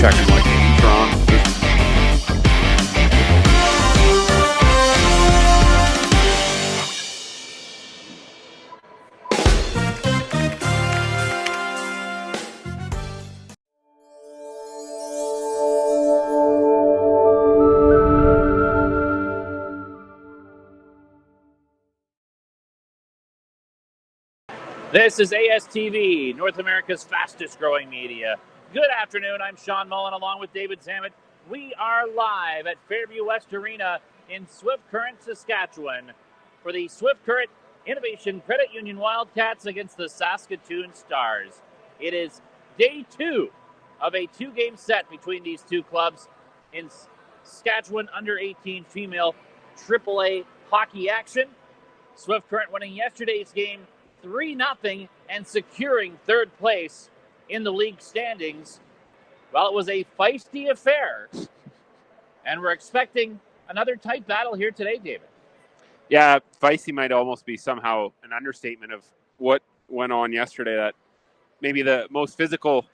checking what game's wrong. This is ASTV, North America's fastest growing media. Good afternoon, I'm Sean Mullen along with David Zammit. We are live at Fairview West Arena in Swift Current, Saskatchewan for the Swift Current Innovation Credit Union Wildcats against the Saskatoon Stars. It is day 2 of a 2-game set between these two clubs in Saskatchewan under-18 female AAA hockey action. Swift Current winning yesterday's game 3-0 and securing third place in the league standings. Well, it was a feisty affair, and we're expecting another tight battle here today, David. Yeah, feisty might almost be somehow an understatement of what went on yesterday. That maybe the most physical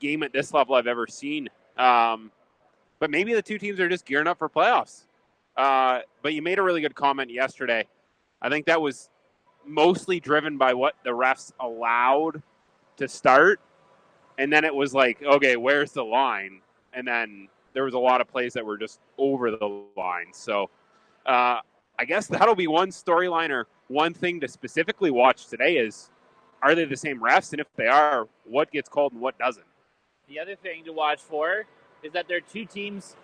game at this level I've ever seen. But maybe the two teams are just gearing up for playoffs. But you made a really good comment yesterday. I think that was mostly driven by what the refs allowed to start. And then it was like, okay, where's the line? And then there was a lot of plays that were just over the line. So I guess that'll be one storyline or one thing to specifically watch today is, are they the same refs? And if they are, what gets called and what doesn't? The other thing to watch for is that their two teams,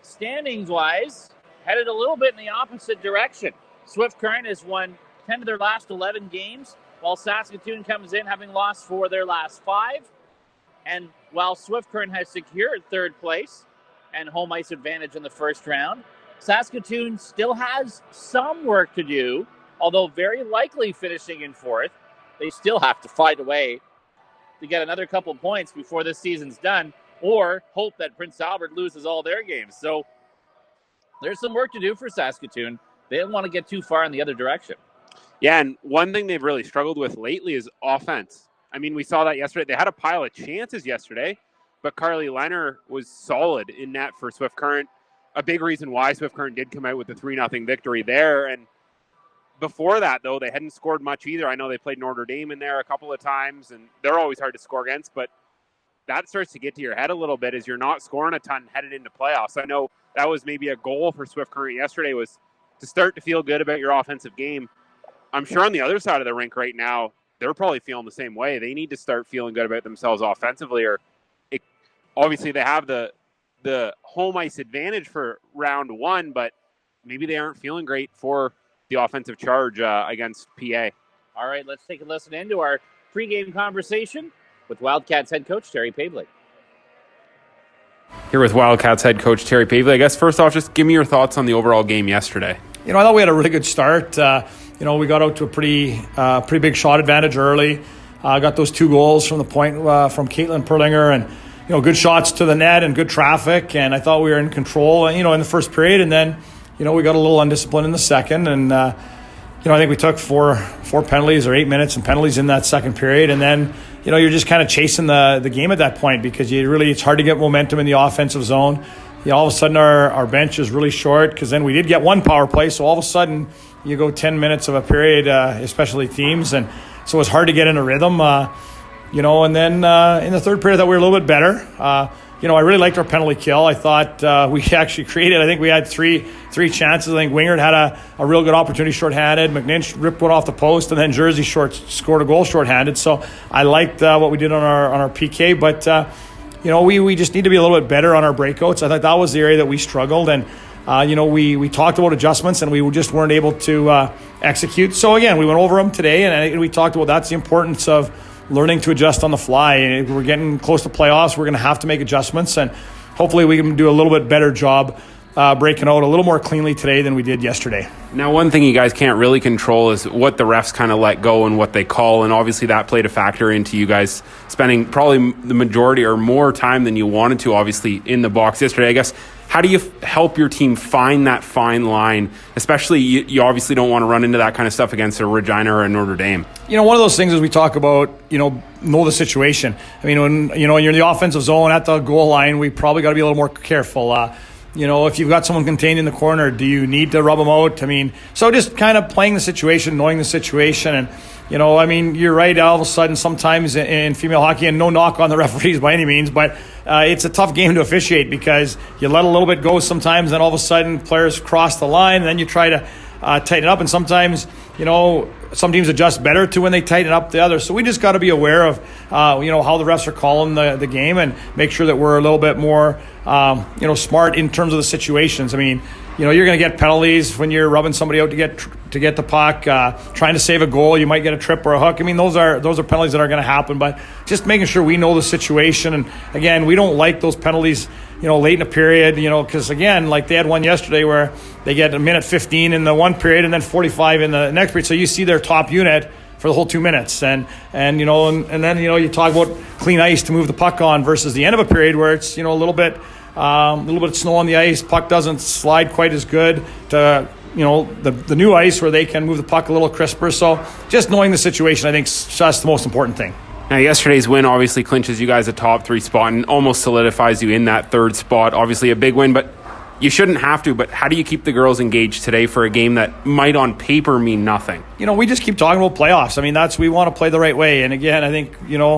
standings-wise, headed a little bit in the opposite direction. Swift Current has won 10 of their last 11 games, while Saskatoon comes in having lost 4 of their last 5. And while Swift Current has secured third place and home ice advantage in the first round, Saskatoon still has some work to do, although very likely finishing in 4th. They still have to find a way to get another couple points before this season's done, or hope that Prince Albert loses all their games. So there's some work to do for Saskatoon. They don't want to get too far in the other direction. Yeah, and one thing they've really struggled with lately is offense. I mean, we saw that yesterday. They had a pile of chances yesterday, but Carly Leiner was solid in net for Swift Current. A big reason why Swift Current did come out with a 3-0 victory there. And before that, though, they hadn't scored much either. I know they played Notre Dame in there a couple of times, and they're always hard to score against, but that starts to get to your head a little bit as you're not scoring a ton headed into playoffs. I know that was maybe a goal for Swift Current yesterday, was to start to feel good about your offensive game. I'm sure on the other side of the rink right now, they're probably feeling the same way. They need to start feeling good about themselves offensively, or obviously they have the home ice advantage for round 1, but maybe they aren't feeling great for the offensive charge against PA. All right, let's take a listen into our pregame conversation with Wildcats head coach Terry Pavely. Here with Wildcats head coach Terry Pavely. I guess first off, just give me your thoughts on the overall game yesterday. I thought we had a really good start. We got out to a pretty big shot advantage early. Got those 2 goals from the point from Caitlin Perlinger, and good shots to the net and good traffic. And I thought we were in control, in the first period. And then, we got a little undisciplined in the second. And I think we took four penalties or 8 minutes and penalties in that second period. And then, you're just kind of chasing the game at that point because it's hard to get momentum in the offensive zone. All of a sudden our bench is really short because then we did get 1 power play. So all of a sudden you go 10 minutes of a period, especially teams. And so it's hard to get in a rhythm, and then in the third period I thought we were a little bit better. I really liked our penalty kill. I thought we actually created, I think we had three chances. I think Wingard had a real good opportunity shorthanded. McNinch ripped one off the post, and then Jersey scored a goal shorthanded. So I liked what we did on our PK, but we just need to be a little bit better on our breakouts. I thought that was the area that we struggled, and we talked about adjustments, and we just weren't able to execute. So again, we went over them today, and we talked about that's the importance of learning to adjust on the fly. And we're getting close to playoffs. We're going to have to make adjustments, and hopefully we can do a little bit better job breaking out a little more cleanly today than we did yesterday. Now, one thing you guys can't really control is what the refs kind of let go and what they call, and obviously that played a factor into you guys spending probably the majority or more time than you wanted to, obviously, in the box yesterday. I guess, How do you help your team find that fine line, especially you obviously don't want to run into that kind of stuff against a Regina or a Notre Dame? One of those things is we talk about, know the situation. I mean, when you're in the offensive zone at the goal line, we probably got to be a little more careful. If you've got someone contained in the corner, do you need to rub them out? I mean, so just kind of playing the situation, knowing the situation. And, you're right, all of a sudden sometimes in female hockey, and no knock on the referees by any means, but it's a tough game to officiate because you let a little bit go sometimes, and all of a sudden players cross the line, and then you try to tighten it up. And sometimes, some teams adjust better to when they tighten up the others. So we just got to be aware of, how the refs are calling the game and make sure that we're a little bit more, smart in terms of the situations. I mean, you're going to get penalties when you're rubbing somebody out to get the puck, trying to save a goal. You might get a trip or a hook. I mean, those are penalties that are going to happen. But just making sure we know the situation. And again, we don't like those penalties, late in the period. Because again, like they had one yesterday where they get a minute 15 in the one period and then 45 in the next period. So you see their top unit for the whole 2 minutes, and then you talk about clean ice to move the puck on versus the end of a period where it's a little bit of snow on the ice, puck doesn't slide quite as good to the new ice where they can move the puck a little crisper. So just knowing the situation, I think, is just the most important thing. Now, yesterday's win obviously clinches you guys a top 3 spot and almost solidifies you in that 3rd spot. Obviously a big win, but you shouldn't have to. But how do you keep the girls engaged today for a game that might on paper mean nothing? We just keep talking about playoffs. I mean, we want to play the right way. And again, I think,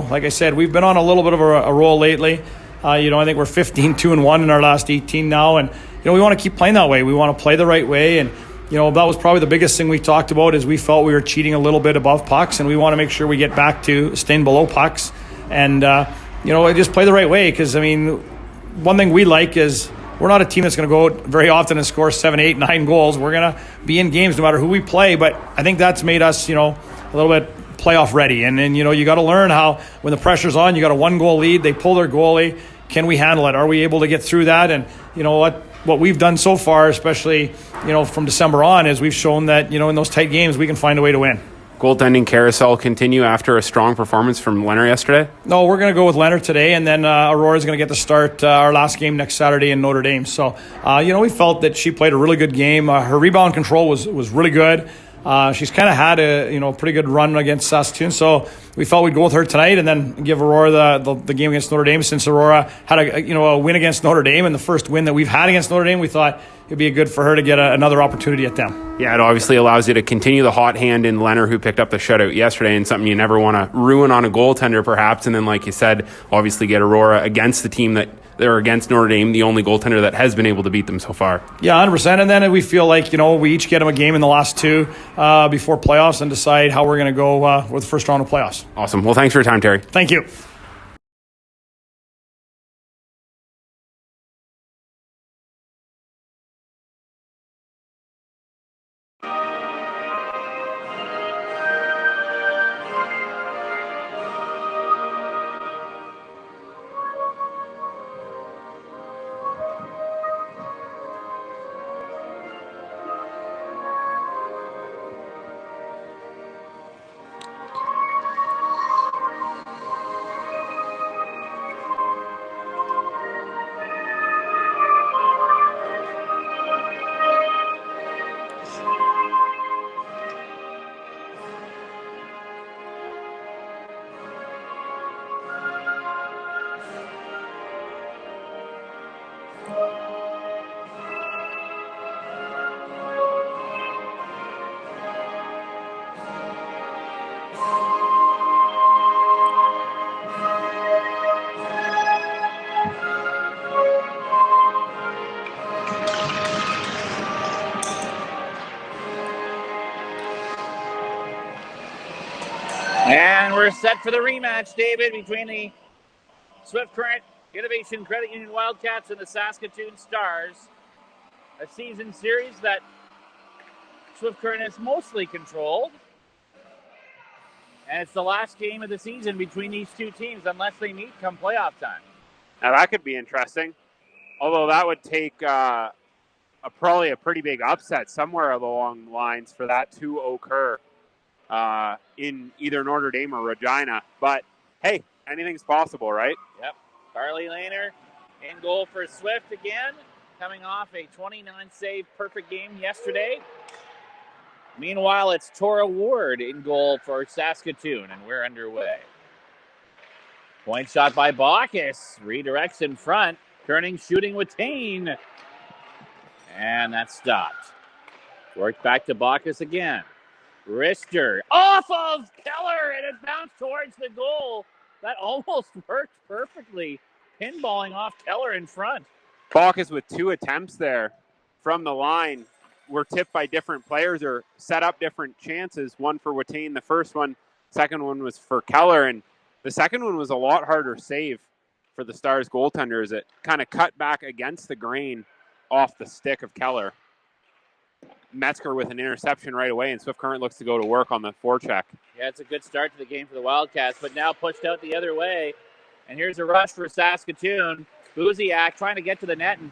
like I said, we've been on a little bit of a roll lately. I think we're 15-2-1 in our last 18 now. And, we want to keep playing that way. We want to play the right way. And, that was probably the biggest thing we talked about is we felt we were cheating a little bit above pucks. And we want to make sure we get back to staying below pucks. And, just play the right way. Because, one thing we like is we're not a team that's going to go out very often and score 7, 8, 9 goals. We're going to be in games no matter who we play. But I think that's made us, a little bit playoff ready. And then, you got to learn how when the pressure's on, you got a 1-goal lead, they pull their goalie. Can we handle it? Are we able to get through that? And what we've done so far, especially, from December on, is we've shown that, in those tight games, we can find a way to win. Goaltending carousel continue after a strong performance from Leonard yesterday? No, we're going to go with Leonard today, and then Aurora's going to get to start our last game next Saturday in Notre Dame. So, we felt that she played a really good game. Her rebound control was really good. She's kind of had a pretty good run against Saskatoon, so we felt we'd go with her tonight and then give Aurora the game against Notre Dame. Since Aurora had a win against Notre Dame and the first win that we've had against Notre Dame, we thought it'd be good for her to get another opportunity at them. Yeah, it obviously allows you to continue the hot hand in Leonard, who picked up the shutout yesterday, and something you never want to ruin on a goaltender, perhaps. And then, like you said, obviously get Aurora against the team that they're against Notre Dame, the only goaltender that has been able to beat them so far. Yeah, 100%. And then we feel like, we each get them a game in the last 2 before playoffs and decide how we're going to go with the first round of playoffs. Awesome. Well, thanks for your time, Terry. Thank you. And we're set for the rematch, David, between the Swift Current Innovation Credit Union Wildcats and the Saskatoon Stars. A season series that Swift Current has mostly controlled. And it's the last game of the season between these two teams unless they meet come playoff time. Now that could be interesting. Although that would take probably a pretty big upset somewhere along the lines for that to occur in either Notre Dame or Regina. But, hey, anything's possible, right? Yep. Carly Lehner in goal for Swift again. coming off a 29-save perfect game yesterday. Meanwhile, it's Tora Ward in goal for Saskatoon, and we're underway. Point shot by Bacchus. Redirects in front. Turning, shooting with Tane. And that's stopped. Worked back to Bacchus again. Wrister off of Keller, and it bounced towards the goal. That almost worked perfectly. Pinballing off Keller in front. Bacchus with 2 attempts there from the line were tipped by different players or set up different chances. One for Watain, the first one. Second one was for Keller, and the second one was a lot harder save for the Stars goaltender as it kind of cut back against the grain off the stick of Keller. Metzger with an interception right away, and Swift Current looks to go to work on the forecheck. Yeah, it's a good start to the game for the Wildcats, but now pushed out the other way. And here's a rush for Saskatoon. Buziak trying to get to the net, and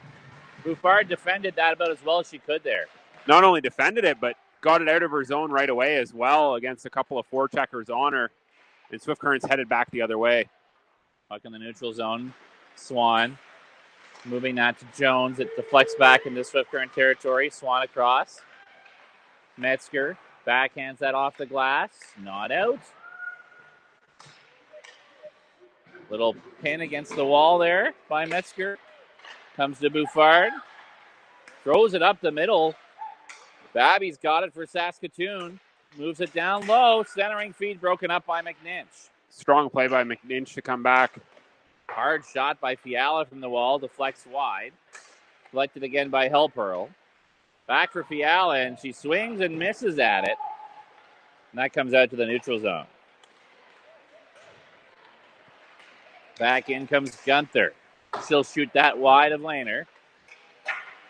Buffard defended that about as well as she could there. Not only defended it, but got it out of her zone right away as well against a couple of forecheckers on her. And Swift Current's headed back the other way. Puck in the neutral zone. Swan moving that to Jones. It deflects back into Swift Current territory. Swan across. Metzger backhands that off the glass. Not out. Little pin against the wall there by Metzger. Comes to Buffard. Throws it up the middle. Babby's got it for Saskatoon. Moves it down low. Centering feed broken up by McNinch. Strong play by McNinch to come back. Hard shot by Fiala from the wall. Deflects wide. Deflected again by Hellpearl. Back for Fiala, and she swings and misses at it. And that comes out to the neutral zone. Back in comes Gunther. She'll shoot that wide of Lehner.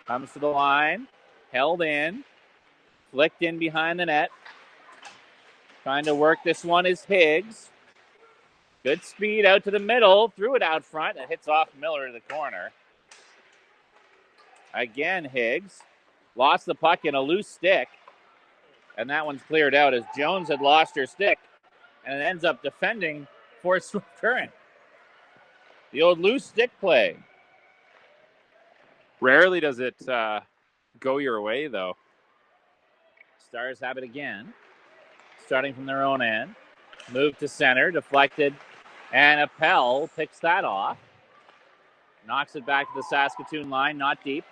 Comes to the line. Held in. Flicked in behind the net. Trying to work this one is Higgs. Good speed out to the middle. Threw it out front. It hits off Miller to the corner. Again, Higgs. Lost the puck in a loose stick. And that one's cleared out as Jones had lost her stick. And it ends up defending for Swift Current. The old loose stick play. Rarely does it go your way, though. Stars have it again. Starting from their own end. Move to center. Deflected. And Appel picks that off. Knocks it back to the Saskatoon line. Not deep.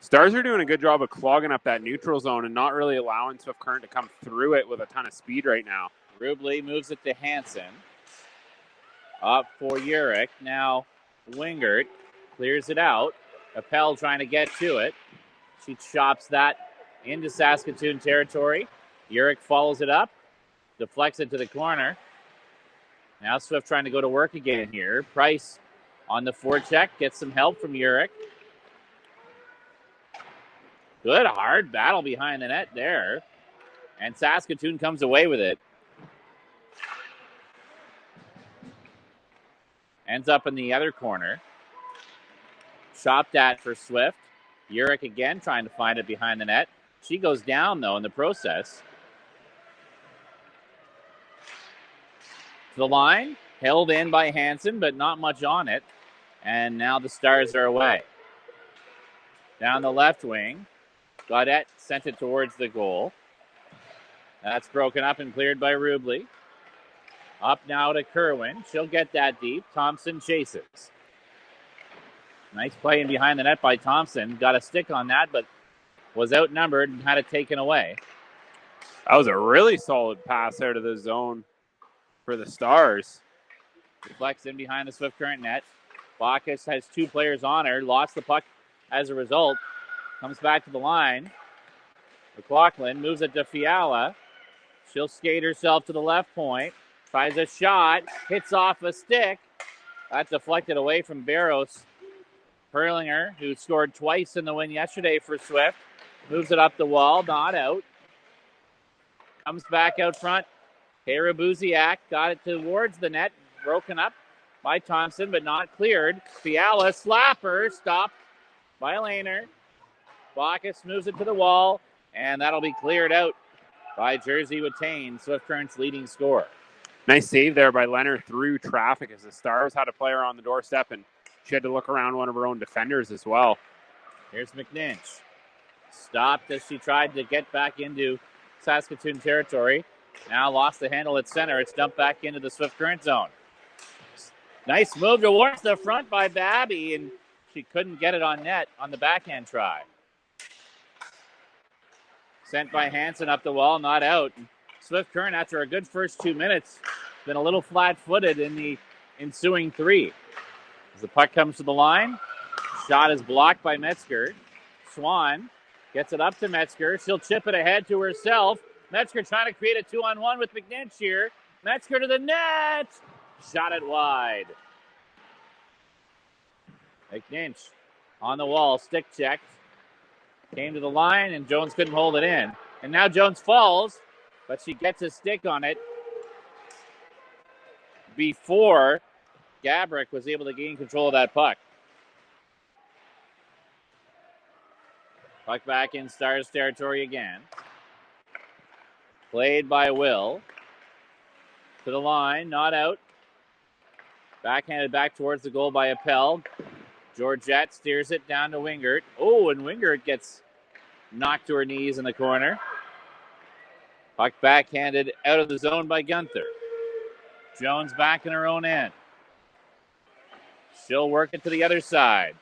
Stars are doing a good job of clogging up that neutral zone and not really allowing Swift Current to come through it with a ton of speed right now. Rubley moves it to Hansen. Up for Urich. Now Wingert clears it out. Appel trying to get to it. She chops that into Saskatoon territory. Urich follows it up. Deflects it to the corner. Now Swift trying to go to work again here. Price on the forecheck. Gets some help from Urich. Good hard battle behind the net there. And Saskatoon comes away with it. Ends up in the other corner. Chopped at for Swift. Urich again trying to find it behind the net. She goes down, though, in the process. To the line. Held in by Hansen, but not much on it. And now the Stars are away. Down the left wing. Gaudette sent it towards the goal. That's broken up and cleared by Rubley. Up now to Kerwin. She'll get that deep. Thompson chases. Nice play in behind the net by Thompson. Got a stick on that, but was outnumbered and had it taken away. That was a really solid pass out of the zone for the Stars. Deflects in behind the Swift Current net. Bacchus has 2 players on her. Lost the puck as a result. Comes back to the line. McLaughlin moves it to Fiala. She'll skate herself to the left point. Tries a shot. Hits off a stick. That deflected away from Barros. Perlinger, who scored twice in the win yesterday for Swift, moves it up the wall. Not out. Comes back out front. Kara Buziak got it towards the net. Broken up by Thompson, but not cleared. Fiala slapper. Stopped by Lehner. Bacchus moves it to the wall, and that'll be cleared out by Jersey Watain, Swift Current's leading scorer. Nice save there by Leonard through traffic as the Stars had a player on the doorstep and she had to look around one of her own defenders as well. Here's McNinch. Stopped as she tried to get back into Saskatoon territory. Now lost the handle at center. It's dumped back into the Swift Current zone. Nice move towards the front by Babby, and she couldn't get it on net on the backhand try. Sent by Hansen up the wall, not out. Swift Current, after a good first 2 minutes, been a little flat-footed in the ensuing 3. As the puck comes to the line, shot is blocked by Metzger. Swan gets it up to Metzger. She'll chip it ahead to herself. Metzger trying to create a 2-on-1 with McNinch here. Metzger to the net. Shot it wide. McNinch on the wall, stick checked. Came to the line, and Jones couldn't hold it in. And now Jones falls, but she gets a stick on it before Gabrick was able to gain control of that puck. Puck back in Stars territory again. Played by Will. To the line, not out. Backhanded back towards the goal by Appel. Georgette steers it down to Wingert. Oh, and Wingert gets knocked to her knees in the corner. Puck backhanded out of the zone by Gunther. Jones back in her own end. She'll work it to the other side.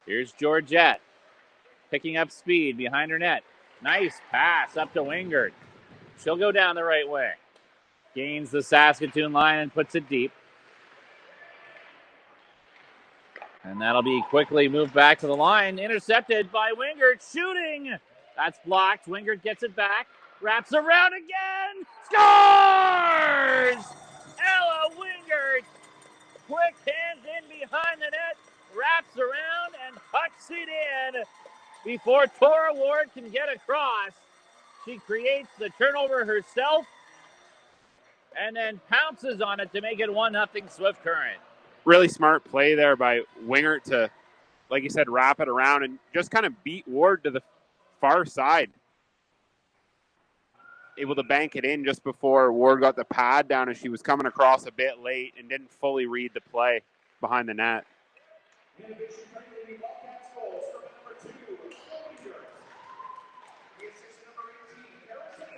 Here's Georgette. Picking up speed behind her net. Nice pass up to Wingert. She'll go down the right wing. Gains the Saskatoon line and puts it deep. And that'll be quickly moved back to the line. Intercepted by Wingert. Shooting! That's blocked. Wingert gets it back. Wraps around again. Scores! Ella Wingert. Quick hands in behind the net. Wraps around and pucks it in. Before Tora Ward can get across, she creates the turnover herself and then pounces on it to make it 1-0 Swift Current. Really smart play there by Wingert to, like you said, wrap it around and just kind of beat Ward to the far side. Able to bank it in just before Ward got the pad down, and she was coming across a bit late and didn't fully read the play behind the net.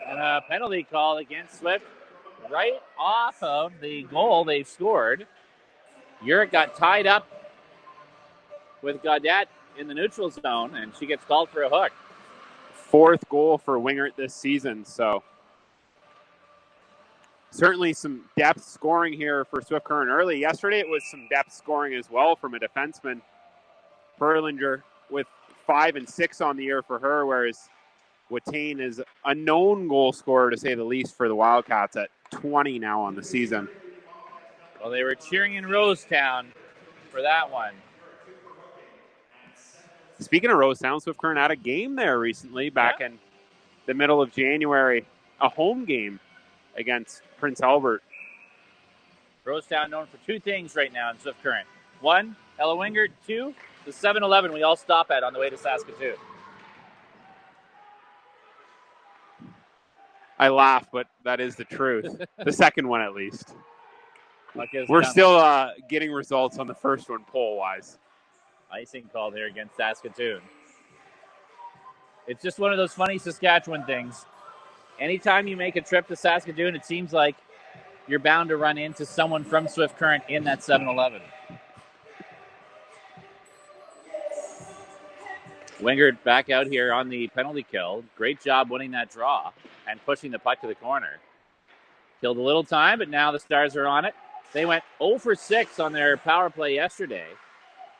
And a penalty call against Swift right off of the goal they scored. Urick got tied up with Gaudette in the neutral zone, and she gets called for a hook. 4th goal for Wingert this season, so certainly some depth scoring here for Swift Current early. Yesterday it was some depth scoring as well from a defenseman. Perlinger with 5 and 6 on the year for her, whereas Watain is a known goal scorer, to say the least, for the Wildcats at 20 now on the season. Well, they were cheering in Rosetown for that one. Speaking of Rosetown, Swift Current had a game there recently, back in the middle of January, a home game against Prince Albert. Rosetown known for 2 things right now in Swift Current. 1, Ella Wingert. 2, the 7-Eleven we all stop at on the way to Saskatoon. I laugh, but that is the truth. The second one, at least. We're down. still getting results on the first one, poll-wise. Icing called here against Saskatoon. It's just one of those funny Saskatchewan things. Anytime you make a trip to Saskatoon, it seems like you're bound to run into someone from Swift Current in that 7-Eleven. Wingert back out here on the penalty kill. Great job winning that draw and pushing the puck to the corner. Killed a little time, but now the Stars are on it. They went 0 for 6 on their power play yesterday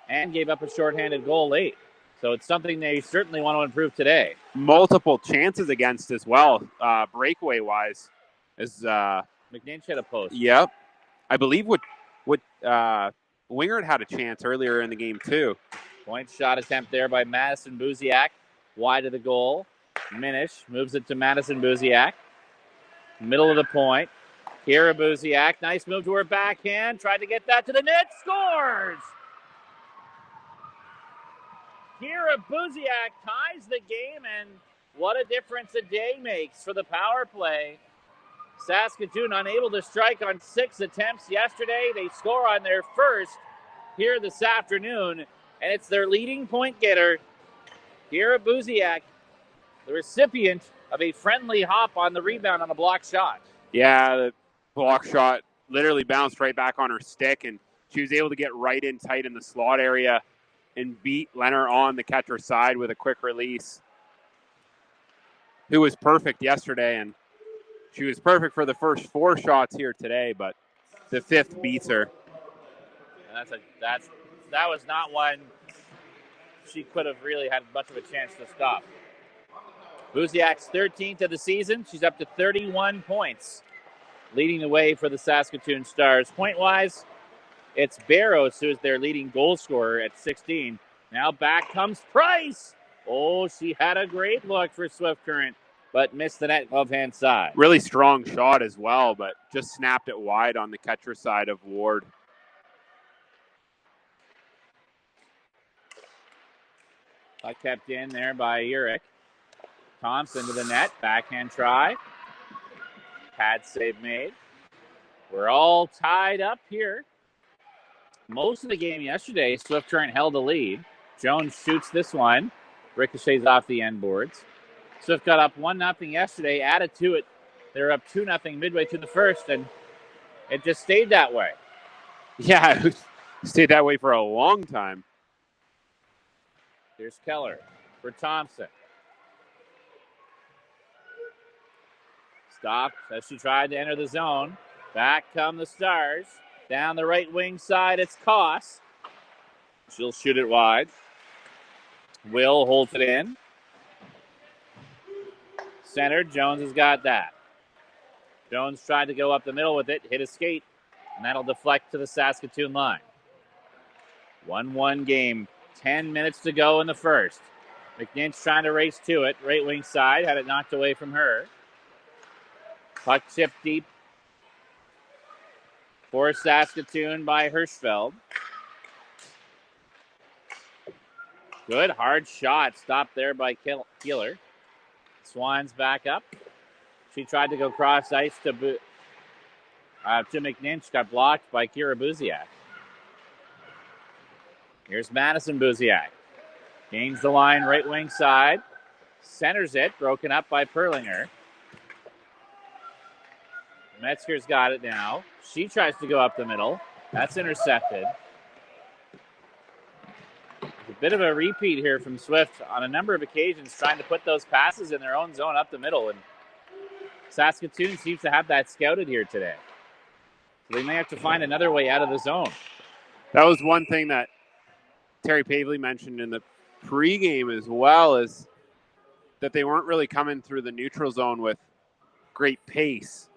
and gave up a shorthanded goal late. So it's something they certainly want to improve today. Multiple chances against as well, breakaway-wise. McNinch hit a post. Yep. I believe Wingert had a chance earlier in the game, too. Point shot attempt there by Madison Buziak. Wide of the goal. Minish moves it to Madison Buziak. Middle of the point. Kira Buziak. Nice move to her backhand. Tried to get that to the net. Scores! Kira Buziak ties the game, and what a difference a day makes for the power play. Saskatoon unable to strike on 6 attempts yesterday. They score on their first here this afternoon, and it's their leading point getter, Kira Buziak, the recipient of a friendly hop on the rebound on a block shot. Yeah, the block shot literally bounced right back on her stick, and she was able to get right in tight in the slot area and beat Leonard on the catcher side with a quick release, who was perfect yesterday, and she was perfect for the first 4 shots here today, but the 5th beats her. And that was not one she could have really had much of a chance to stop. Buziak's 13th of the season. She's up to 31 points, leading the way for the Saskatoon Stars. Point-wise, it's Barros who is their leading goal scorer at 16. Now back comes Price. Oh, she had a great look for Swift Current, but missed the net left-hand side. Really strong shot as well, but just snapped it wide on the catcher side of Ward. Kept in there by Urich. Thompson to the net. Backhand try. Pad save made. We're all tied up here. Most of the game yesterday, Swift Current held a lead. Jones shoots this one. Ricochets off the end boards. Swift got up 1-0 yesterday. Added to it. They were up 2-0 midway through the first, and it just stayed that way. Yeah, it stayed that way for a long time. Here's Keller for Thompson. Stopped as she tried to enter the zone. Back come the Stars. Down the right wing side, it's Koss. She'll shoot it wide. Will holds it in. Center, Jones has got that. Jones tried to go up the middle with it, hit a skate, and that'll deflect to the Saskatoon line. 1-1 game. 10 minutes to go in the first. McNinch trying to race to it. Right wing side. Had it knocked away from her. Puck tipped deep for Saskatoon by Hirschfeld. Good hard shot. Stopped there by Keeler. Swan's back up. She tried to go cross ice to McNinch. Got blocked by Kira Buziak. Here's Madison Buziak. Gains the line right wing side. Centers it. Broken up by Perlinger. Metzger's got it now. She tries to go up the middle. That's intercepted. A bit of a repeat here from Swift on a number of occasions trying to put those passes in their own zone up the middle. And Saskatoon seems to have that scouted here today. So they may have to find another way out of the zone. That was one thing that Terry Pavley mentioned in the pregame as well, is that they weren't really coming through the neutral zone with great pace.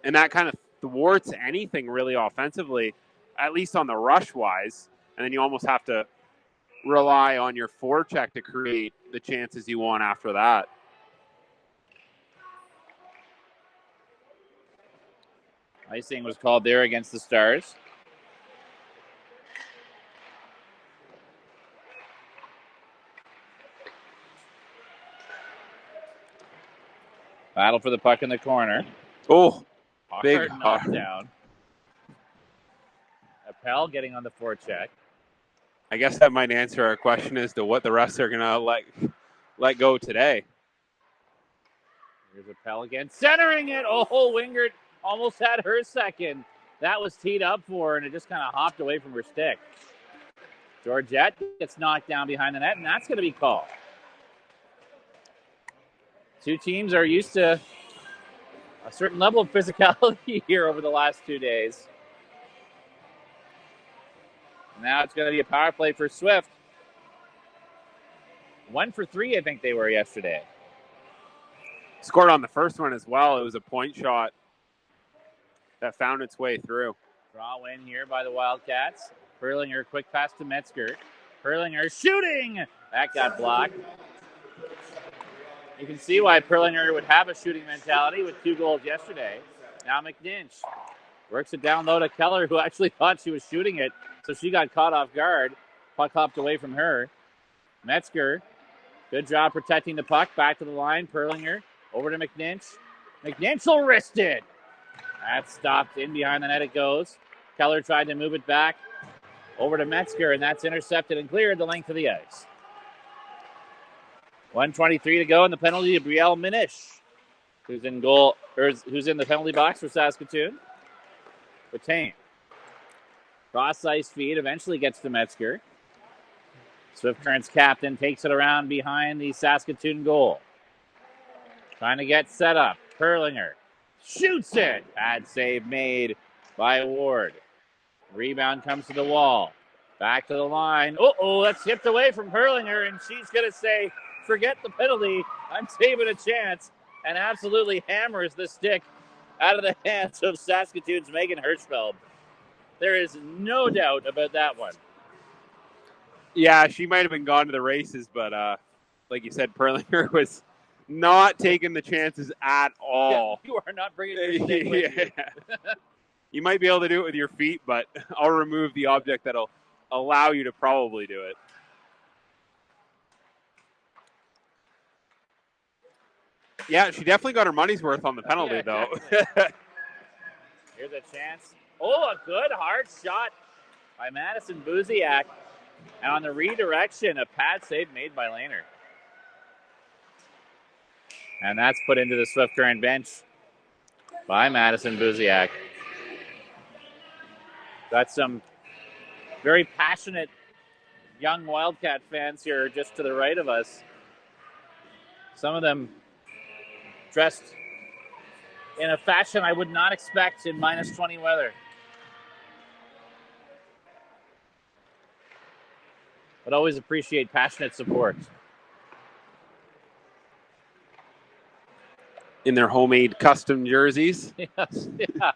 And that kind of thwarts anything really offensively, at least on the rush-wise. And then you almost have to rely on your forecheck to create the chances you want after that. Icing was called there against the Stars. Battle for the puck in the corner. Oh, big knockdown. Appel getting on the forecheck. I guess that might answer our question as to what the refs are going to let go today. Here's Appel again, centering it. Oh, Wingert almost had her second. That was teed up for her, and it just kind of hopped away from her stick. Georgette gets knocked down behind the net, and that's going to be called. Two teams are used to a certain level of physicality here over the last 2 days. Now it's going to be a power play for Swift. 1 for 3, I think they were yesterday. Scored on the first one as well. It was a point shot that found its way through. Draw win here by the Wildcats. Perlinger, quick pass to Metzger. Perlinger shooting! That got blocked. You can see why Perlinger would have a shooting mentality with 2 goals yesterday. Now McNinch works it down low to Keller, who actually thought she was shooting it, so she got caught off guard. Puck hopped away from her. Metzger, good job protecting the puck. Back to the line. Perlinger over to McNinch. McNinch will wrist it. That's stopped. In behind the net it goes. Keller tried to move it back. Over to Metzger, and that's intercepted and cleared the length of the ice. 1:23 to go, and the penalty to Brielle Minish, who's in goal, or who's in the penalty box for Saskatoon. Retained. Cross ice feed eventually gets to Metzger. Swift Current's captain takes it around behind the Saskatoon goal. Trying to get set up. Perlinger shoots it. Bad save made by Ward. Rebound comes to the wall. Back to the line. That's tipped away from Perlinger, and she's going to say, forget the penalty. I'm saving a chance, and absolutely hammers the stick out of the hands of Saskatoon's Megan Hirschfeld. There is no doubt about that one. Yeah, she might have been gone to the races, but like you said, Perlinger was not taking the chances at all. Yeah, you are not bringing your stick with you. You might be able to do it with your feet, but I'll remove the object that'll allow you to probably do it. Yeah, she definitely got her money's worth on the penalty, though. Here's a chance. A good hard shot by Madison Buziak. And on the redirection, a pad save made by Lehner. And that's put into the Swift Current bench by Madison Buziak. Got some very passionate young Wildcat fans here just to the right of us. Some of them dressed in a fashion I would not expect in -20 weather. But always appreciate passionate support. In their homemade custom jerseys. Yes, yeah.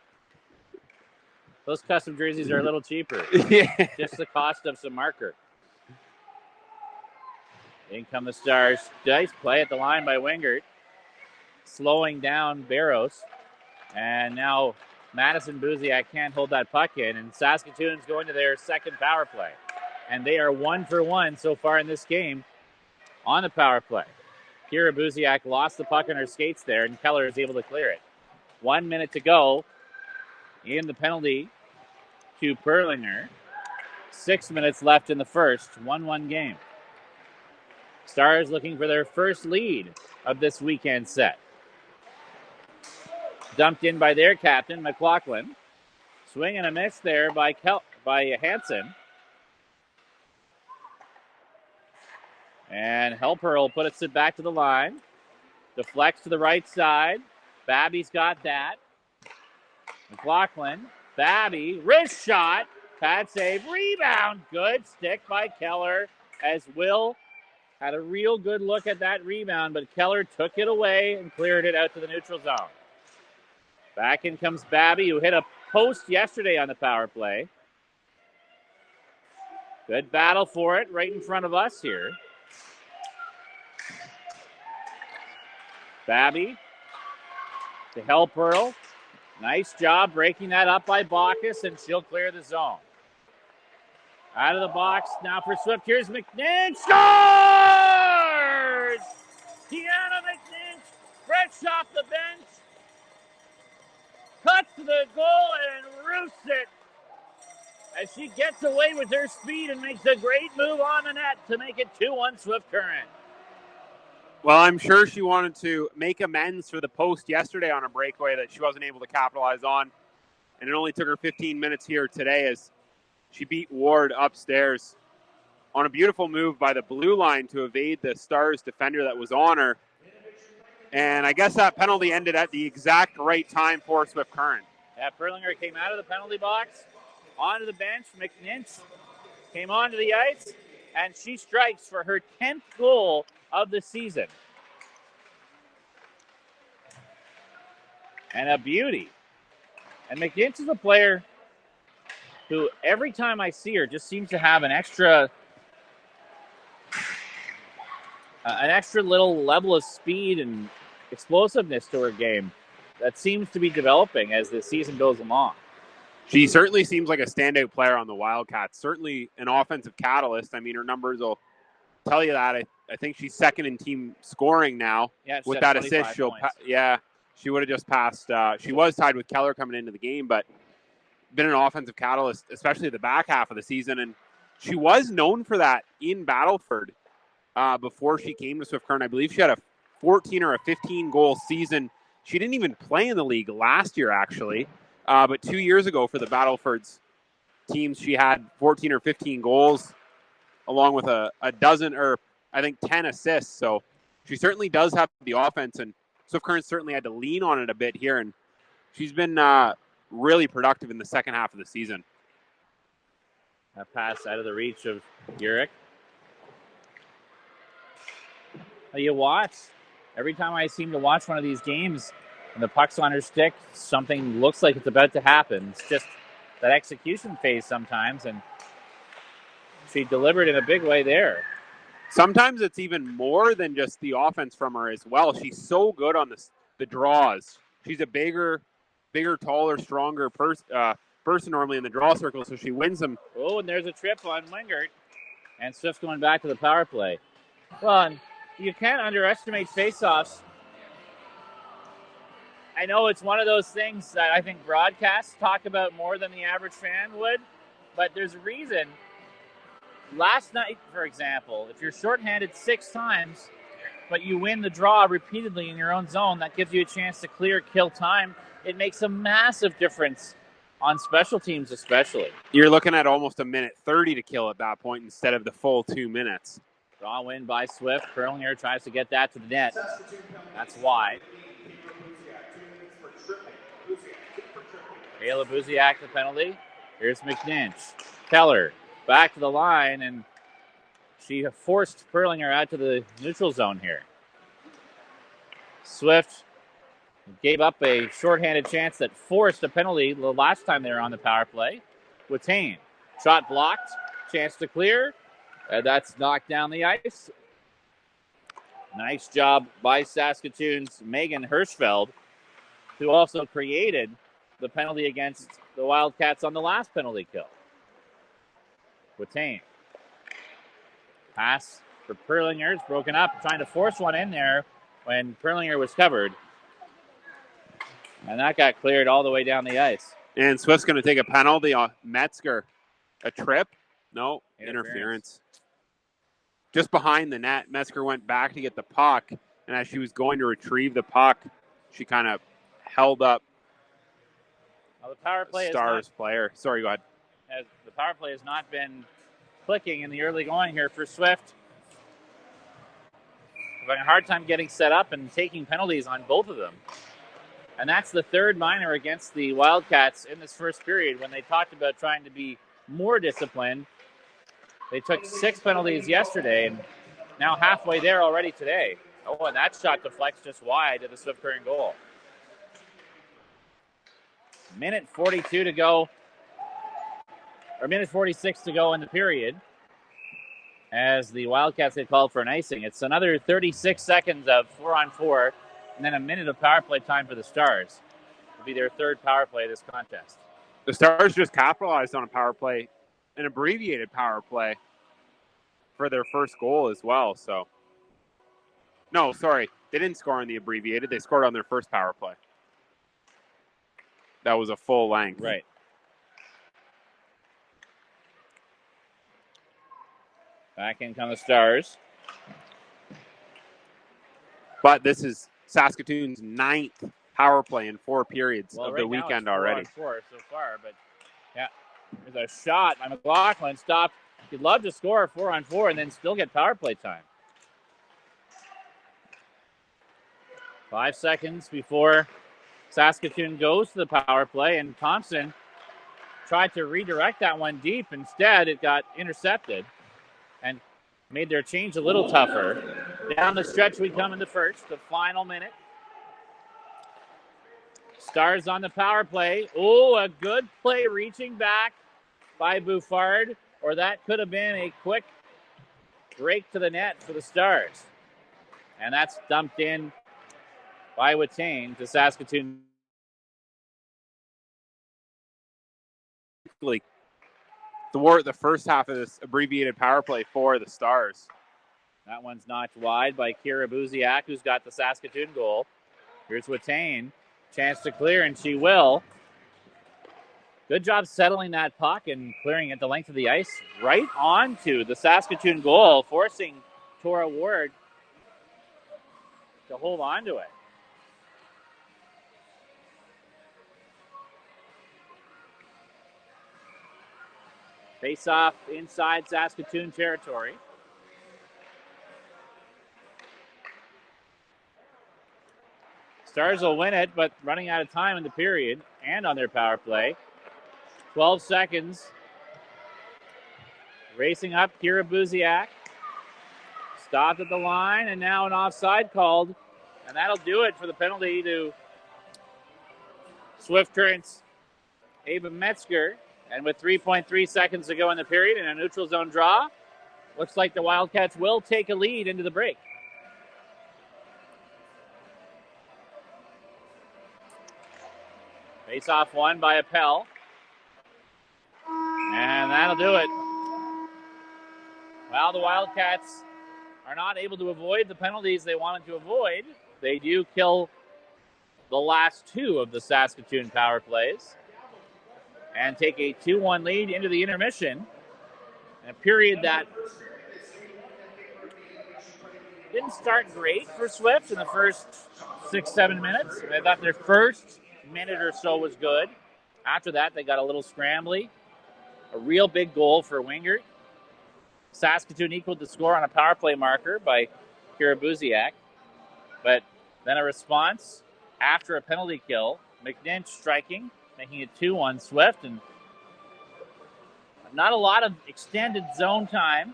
Those custom jerseys are a little cheaper. Yeah. Just the cost of some marker. In come the Stars. Nice play at the line by Wingert. Slowing down Barros. And now Madison Buziak can't hold that puck in. And Saskatoon's going to their second power play. And they are 1 for 1 so far in this game on the power play. Kira Buziak lost the puck on her skates there, and Keller is able to clear it. 1 minute to go in the penalty to Perlinger. 6 minutes left in the first. 1-1 game. Stars looking for their first lead of this weekend set. Dumped in by their captain, McLaughlin. Swing and a miss there by Hansen. And Helper puts it back to the line. Deflects to the right side. Babby's got that. McLaughlin. Babby. Wrist shot. Pad save. Rebound. Good stick by Keller as Will had a real good look at that rebound, but Keller took it away and cleared it out to the neutral zone. Back in comes Babby, who hit a post yesterday on the power play. Good battle for it right in front of us here. Babby to Helperl. Nice job breaking that up by Bacchus, and she'll clear the zone. Out of the box now for Swift. Here's McNinch. Scores! Tiana McNinch, fresh off the bench, cuts to the goal and roosts it as she gets away with her speed and makes a great move on the net to make it 2-1 Swift Current. Well, I'm sure she wanted to make amends for the post yesterday on a breakaway that she wasn't able to capitalize on. And it only took her 15 minutes here today as she beat Ward upstairs on a beautiful move by the blue line to evade the Stars defender that was on her. And I guess that penalty ended at the exact right time for Swift Current. Yeah, Perlinger came out of the penalty box, onto the bench. McNinch came onto the ice, and she strikes for her 10th goal of the season. And a beauty. And McNinch is a player who every time I see her just seems to have an extra little level of speed and explosiveness to her game that seems to be developing as the season goes along. She certainly seems like a standout player on the Wildcats. Certainly an offensive catalyst. I mean, her numbers will tell you that. I think she's second in team scoring now. Yeah, with that assist, she would have just passed. She was tied with Keller coming into the game, but been an offensive catalyst, especially the back half of the season. And she was known for that in Battleford before she came to Swift Current. I believe she had a 14 or a 15 goal season. She didn't even play in the league last year, actually. But 2 years ago for the Battleford's teams, she had 14 or 15 goals along with a dozen or I think 10 assists. So she certainly does have the offense, and Swift Current certainly had to lean on it a bit here. And she's been really productive in the second half of the season. A pass out of the reach of Urich. You watch. Every time I seem to watch one of these games and the puck's on her stick, something looks like it's about to happen. It's just that execution phase sometimes, and she delivered in a big way there. Sometimes it's even more than just the offense from her as well. She's so good on the draws. She's a bigger, taller, stronger person normally in the draw circle, so she wins them. Oh, and there's a trip on Wingert, and Swift's going back to the power play. Well, you can't underestimate faceoffs. I know it's one of those things that I think broadcasts talk about more than the average fan would, but there's a reason. Last night, for example, if you're shorthanded 6 times, but you win the draw repeatedly in your own zone, that gives you a chance to clear, kill time. It makes a massive difference on special teams especially. You're looking at almost a minute 30 to kill at that point instead of the full 2 minutes. Draw win by Swift. Perlinger tries to get that to the net. That's wide. Kayla Buziak, the penalty. Here's McNinch. Keller back to the line, and she forced Perlinger out to the neutral zone here. Swift gave up a shorthanded chance that forced a penalty the last time they were on the power play. Watain, shot blocked, chance to clear. That's knocked down the ice. Nice job by Saskatoon's Megan Hirschfeld, who also created the penalty against the Wildcats on the last penalty kill. Watain. Pass for Perlinger. It's broken up, trying to force one in there when Perlinger was covered. And that got cleared all the way down the ice. And Swift's going to take a penalty on Metzger. A trip? No, interference. Just behind the net, Metzger went back to get the puck, and as she was going to retrieve the puck, she kind of held up the power play Stars player. Sorry, go ahead. As the power play has not been clicking in the early going here for Swift. Having a hard time getting set up and taking penalties on both of them. And that's the third minor against the Wildcats in this first period when they talked about trying to be more disciplined. They took 6 penalties yesterday and now halfway there already today. Oh, and that shot deflects just wide of the Swift Current goal. Minute 42 to go, or minute 46 to go in the period as the Wildcats had called for an icing. It's another 36 seconds of 4-on-4 and then a minute of power play time for the Stars. It'll be their third power play of this contest. The Stars just capitalized on a power play, an abbreviated power play for their first goal as well. So, no, sorry, they didn't score on the abbreviated. They scored on their first power play. That was a full length. Right. Back in come the Stars. But this is Saskatoon's 9th power play in 4 periods of the weekend already. 4 so far, but yeah, there's a shot by McLaughlin. Stopped. You'd love to score 4-on-4 and then still get power play time. 5 seconds before Saskatoon goes to the power play, and Thompson tried to redirect that one deep. Instead, it got intercepted and made their change a little tougher. Down the stretch we come in the first, the final minute. Stars on the power play. Oh, a good play reaching back by Bouffard, or that could have been a quick break to the net for the Stars. And that's dumped in by Watain to Saskatoon. The first half of this abbreviated power play for the Stars. That one's knocked wide by Kira Buziak, who's got the Saskatoon goal. Here's Watain. Chance to clear, and she will. Good job settling that puck and clearing it the length of the ice right onto the Saskatoon goal, forcing Tora Ward to hold on to it. Face off inside Saskatoon territory. Stars will win it, but running out of time in the period and on their power play. 12 seconds. Racing up, Kira Buziak. Stopped at the line, and now an offside called. And that'll do it for the penalty to Swift Current's Ava Metzger. And with 3.3 seconds to go in the period and a neutral zone draw, looks like the Wildcats will take a lead into the break. Face-off won by Appel. And that'll do it. Well, the Wildcats are not able to avoid the penalties they wanted to avoid. They do kill the last two of the Saskatoon power plays and take a 2-1 lead into the intermission. In a period that didn't start great for Swift in the first 6-7 minutes. I thought their first minute or so was good. After that, they got a little scrambly. A real big goal for Wingert. Saskatoon equaled the score on a power play marker by Kira Buziak. But then a response after a penalty kill. McNinch striking, making it 2-1 Swift. And not a lot of extended zone time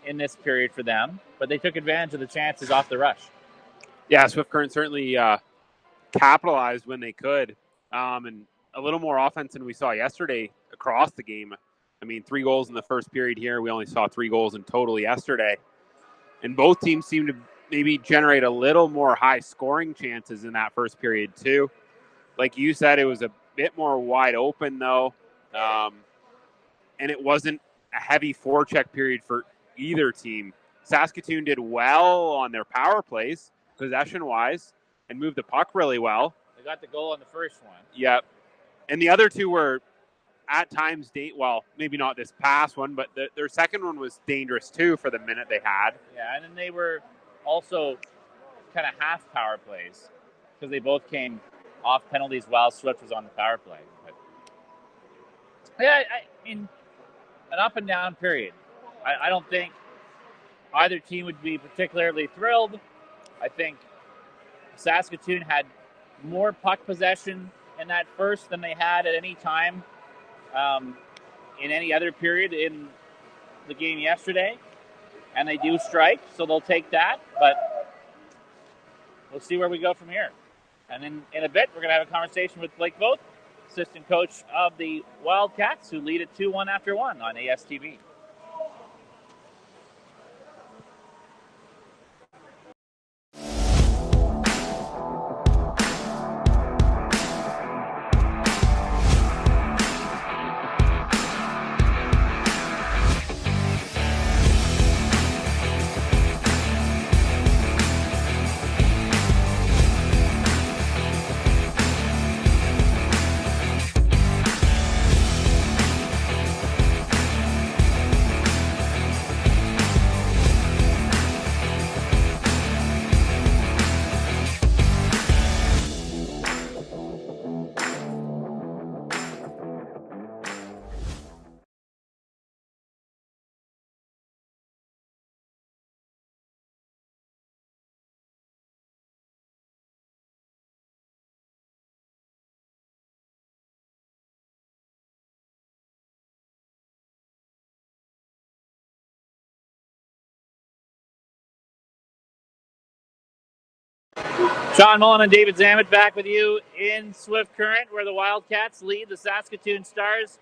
in this period for them, but they took advantage of the chances off the rush. Yeah, Swift Current certainly capitalized when they could, and a little more offense than we saw yesterday across the game. I mean, 3 goals in the first period here. We only saw 3 goals in total yesterday. And both teams seemed to maybe generate a little more high-scoring chances in that first period, too. Like you said, it was a bit more wide open, though. And it wasn't a heavy forecheck period for either team. Saskatoon did well on their power plays, possession-wise, and moved the puck really well. They got the goal on the first one. Yep. And the other two were at times, well, maybe not this past one, but their second one was dangerous, too, for the minute they had. Yeah, and then they were also kind of half power plays because they both came off penalties while Swift was on the power play. But, yeah, I mean, an up and down period. I don't think either team would be particularly thrilled. I think Saskatoon had more puck possession in that first than they had at any time in any other period in the game yesterday. And they do strike, so they'll take that. But we'll see where we go from here. And in a bit, we're going to have a conversation with Blake Voth, assistant coach of the Wildcats, who lead it 2-1 after 1 on ASTV. Sean Mullen and David Zammit back with you in Swift Current, where the Wildcats lead the Saskatoon Stars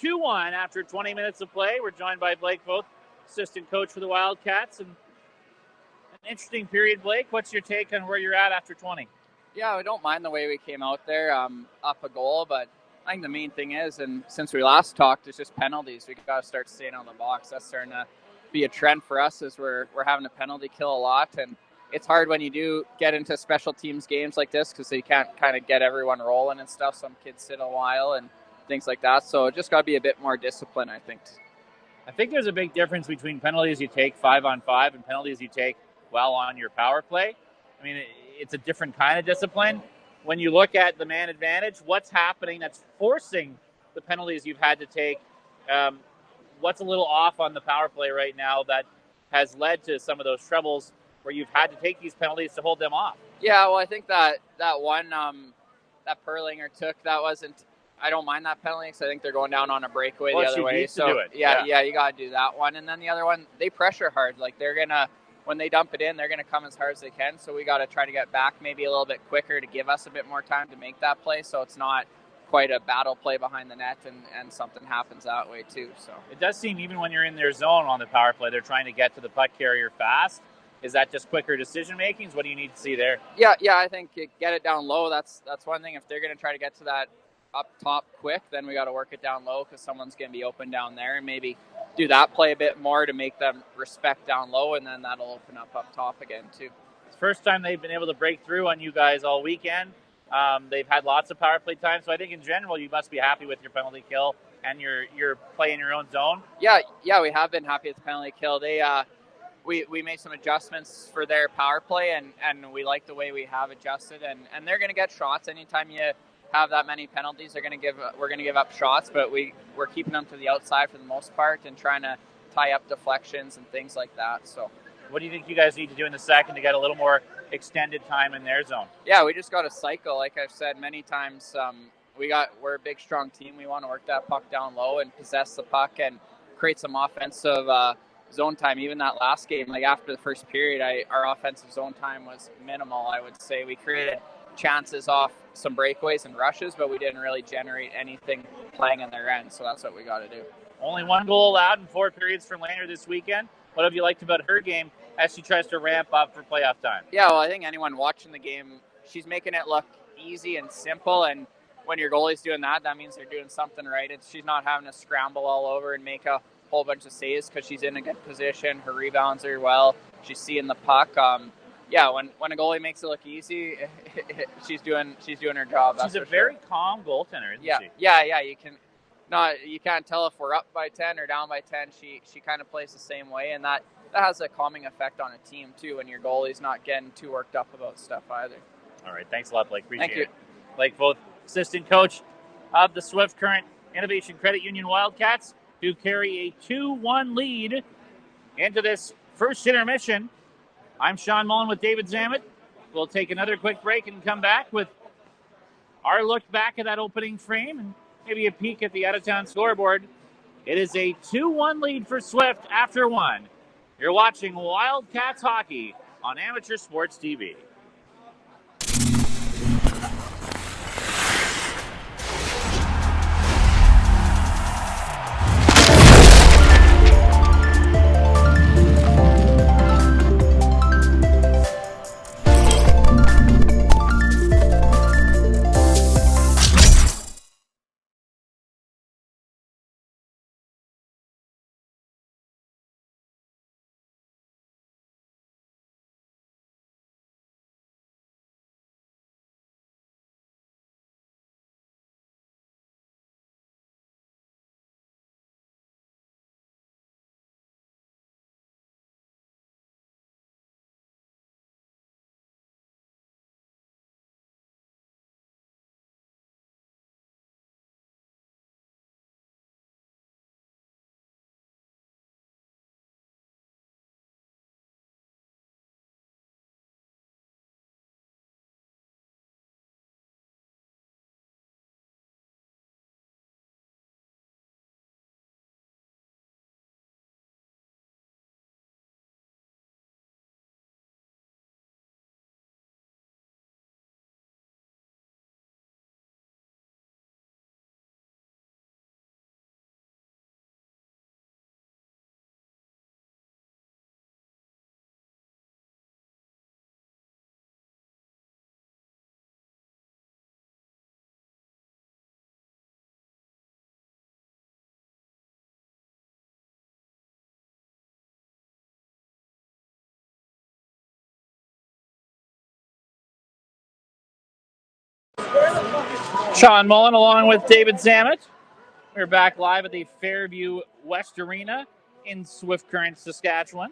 2-1 after 20 minutes of play. We're joined by Blake Voth, assistant coach for the Wildcats. And an interesting period, Blake. What's your take on where you're at after 20? Yeah, we don't mind the way we came out there, up a goal, but I think the main thing is, and since we last talked, it's just penalties. We got to start staying on the box. That's starting to be a trend for us, as we're having a penalty kill a lot, and it's hard when you do get into special teams games like this because they can't kind of get everyone rolling and stuff. Some kids sit a while, and things like that. So it just got to be a bit more disciplined, I think. I think there's a big difference between penalties you take 5-on-5 and penalties you take well on your power play. I mean, it's a different kind of discipline. When you look at the man advantage, what's happening that's forcing the penalties you've had to take? What's a little off on the power play right now that has led to some of those troubles where you've had to take these penalties to hold them off? Yeah, well, I think that one that Perlinger took, that wasn't. I don't mind that penalty because I think they're going down on a breakaway the other way. So do it. Yeah, you got to do that one. And then the other one, they pressure hard. Like they're gonna, when they dump it in, they're gonna come as hard as they can. So we got to try to get back maybe a little bit quicker to give us a bit more time to make that play. So it's not quite a battle play behind the net, and something happens that way too. So it does seem even when you're in their zone on the power play, they're trying to get to the puck carrier fast. Is that just quicker decision making? What do you need to see there? Yeah, I think get it down low. That's one thing. If they're going to try to get to that up top quick, then we got to work it down low because someone's going to be open down there, and maybe do that play a bit more to make them respect down low, and then that'll open up top again too. It's the first time they've been able to break through on you guys all weekend. They've had lots of power play time, so I think in general you must be happy with your penalty kill and your play in your own zone. Yeah, we have been happy with the penalty kill. They we made some adjustments for their power play, and we like the way we have adjusted, and they're going to get shots anytime you have that many penalties. We're going to give up shots, but we're keeping them to the outside for the most part and trying to tie up deflections and things like that. So what do you think you guys need to do in the second to get a little more extended time in their zone? Yeah, we just got to cycle. Like I've said many times, we're a big, strong team. We want to work that puck down low and possess the puck and create some offensive zone time. Even that last game, like after the first period, our offensive zone time was minimal, I would say. We created chances off some breakaways and rushes, but we didn't really generate anything playing in their end, so that's what we got to do. Only one goal allowed in 4 periods from Laner this weekend. What have you liked about her game as she tries to ramp up for playoff time? Yeah, well, I think anyone watching the game, she's making it look easy and simple, and when your goalie's doing that, that means they're doing something right. She's not having to scramble all over and make a whole bunch of saves because she's in a good position. Her rebounds are well. She's seeing the puck. When a goalie makes it look easy, she's doing her job. She's a very calm goaltender, isn't she? Yeah. You can't tell if we're up by 10 or down by 10. She kind of plays the same way, and that has a calming effect on a team too when your goalie's not getting too worked up about stuff either. All right, thanks a lot, Blake. Appreciate Thank it. Blake, both assistant coach of the Swift Current Innovation Credit Union Wildcats, who carry a 2-1 lead into this first intermission. I'm Sean Mullen with David Zammit. We'll take another quick break and come back with our look back at that opening frame and maybe a peek at the out-of-town scoreboard. It is a 2-1 lead for Swift after 1. You're watching Wildcats hockey on Amateur Sports TV. Sean Mullen along with David Zammit. We're back live at the Fairview West Arena in Swift Current, Saskatchewan.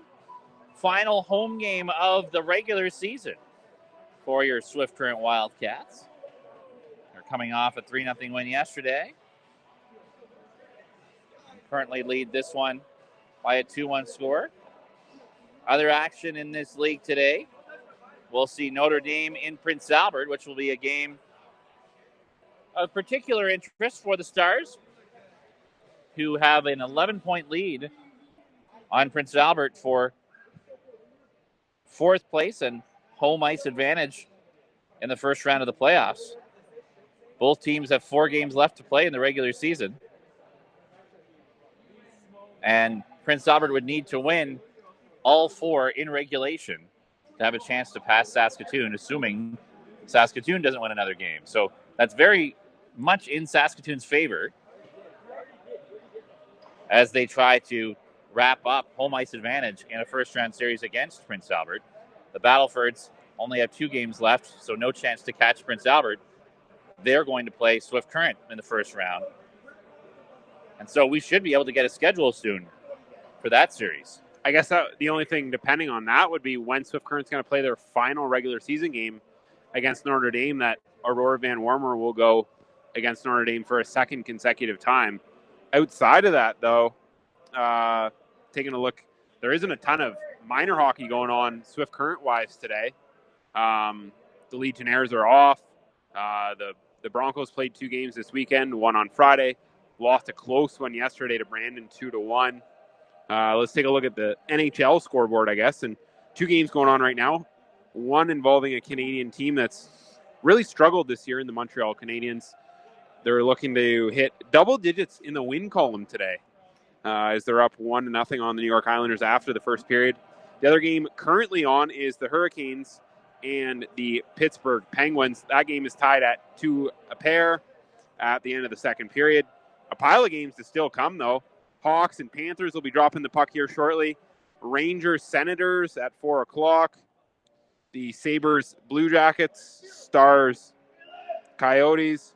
Final home game of the regular season for your Swift Current Wildcats. They're coming off a 3-0 win yesterday. Currently lead this one by a 2-1 score. Other action in this league today, we'll see Notre Dame in Prince Albert, which will be a game of particular interest for the Stars, who have an 11-point lead on Prince Albert for fourth place and home ice advantage in the first round of the playoffs. Both teams have 4 games left to play in the regular season. And Prince Albert would need to win all 4 in regulation to have a chance to pass Saskatoon, assuming Saskatoon doesn't win another game. So that's very much in Saskatoon's favor as they try to wrap up home ice advantage in a first-round series against Prince Albert. The Battlefords only have 2 games left, so no chance to catch Prince Albert. They're going to play Swift Current in the first round. And so we should be able to get a schedule soon for that series. I guess the only thing depending on that would be when Swift Current's going to play their final regular season game against Notre Dame, that Aurora Van Wormer will go against Notre Dame for a second consecutive time. Outside of that, though, taking a look, there isn't a ton of minor hockey going on Swift Current-wise today. The Legionnaires are off. The Broncos played 2 games this weekend, one on Friday. Lost a close one yesterday to Brandon, 2-1. Let's take a look at the NHL scoreboard, I guess. And 2 games going on right now. One involving a Canadian team that's really struggled this year in the Montreal Canadiens. They're looking to hit double digits in the win column today as they're up 1-0 on the New York Islanders after the first period. The other game currently on is the Hurricanes and the Pittsburgh Penguins. That game is tied at 2 apiece at the end of the second period. A pile of games to still come, though. Hawks and Panthers will be dropping the puck here shortly. Rangers, Senators at 4 o'clock. The Sabres, Blue Jackets, Stars, Coyotes,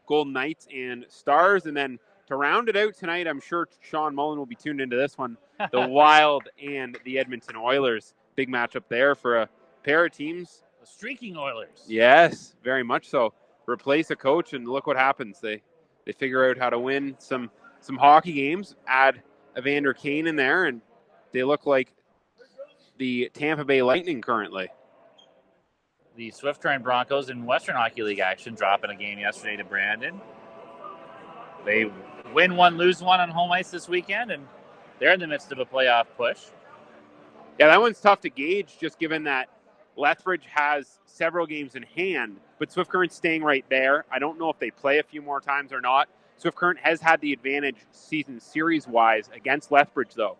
Golden Knights, and Stars. And then to round it out tonight, I'm sure Sean Mullen will be tuned into this one, the Wild and the Edmonton Oilers. Big matchup there for a pair of teams. The streaking Oilers. Yes, very much so. Replace a coach, and look what happens. They figure out how to win some hockey games, add Evander Kane in there, and they look like the Tampa Bay Lightning currently. The Swift Current Broncos in Western Hockey League action dropping a game yesterday to Brandon. They win 1, lose 1 on home ice this weekend, and they're in the midst of a playoff push. Yeah, that one's tough to gauge just given that Lethbridge has several games in hand, but Swift Current's staying right there. I don't know if they play a few more times or not. Swift Current has had the advantage season series-wise against Lethbridge, though.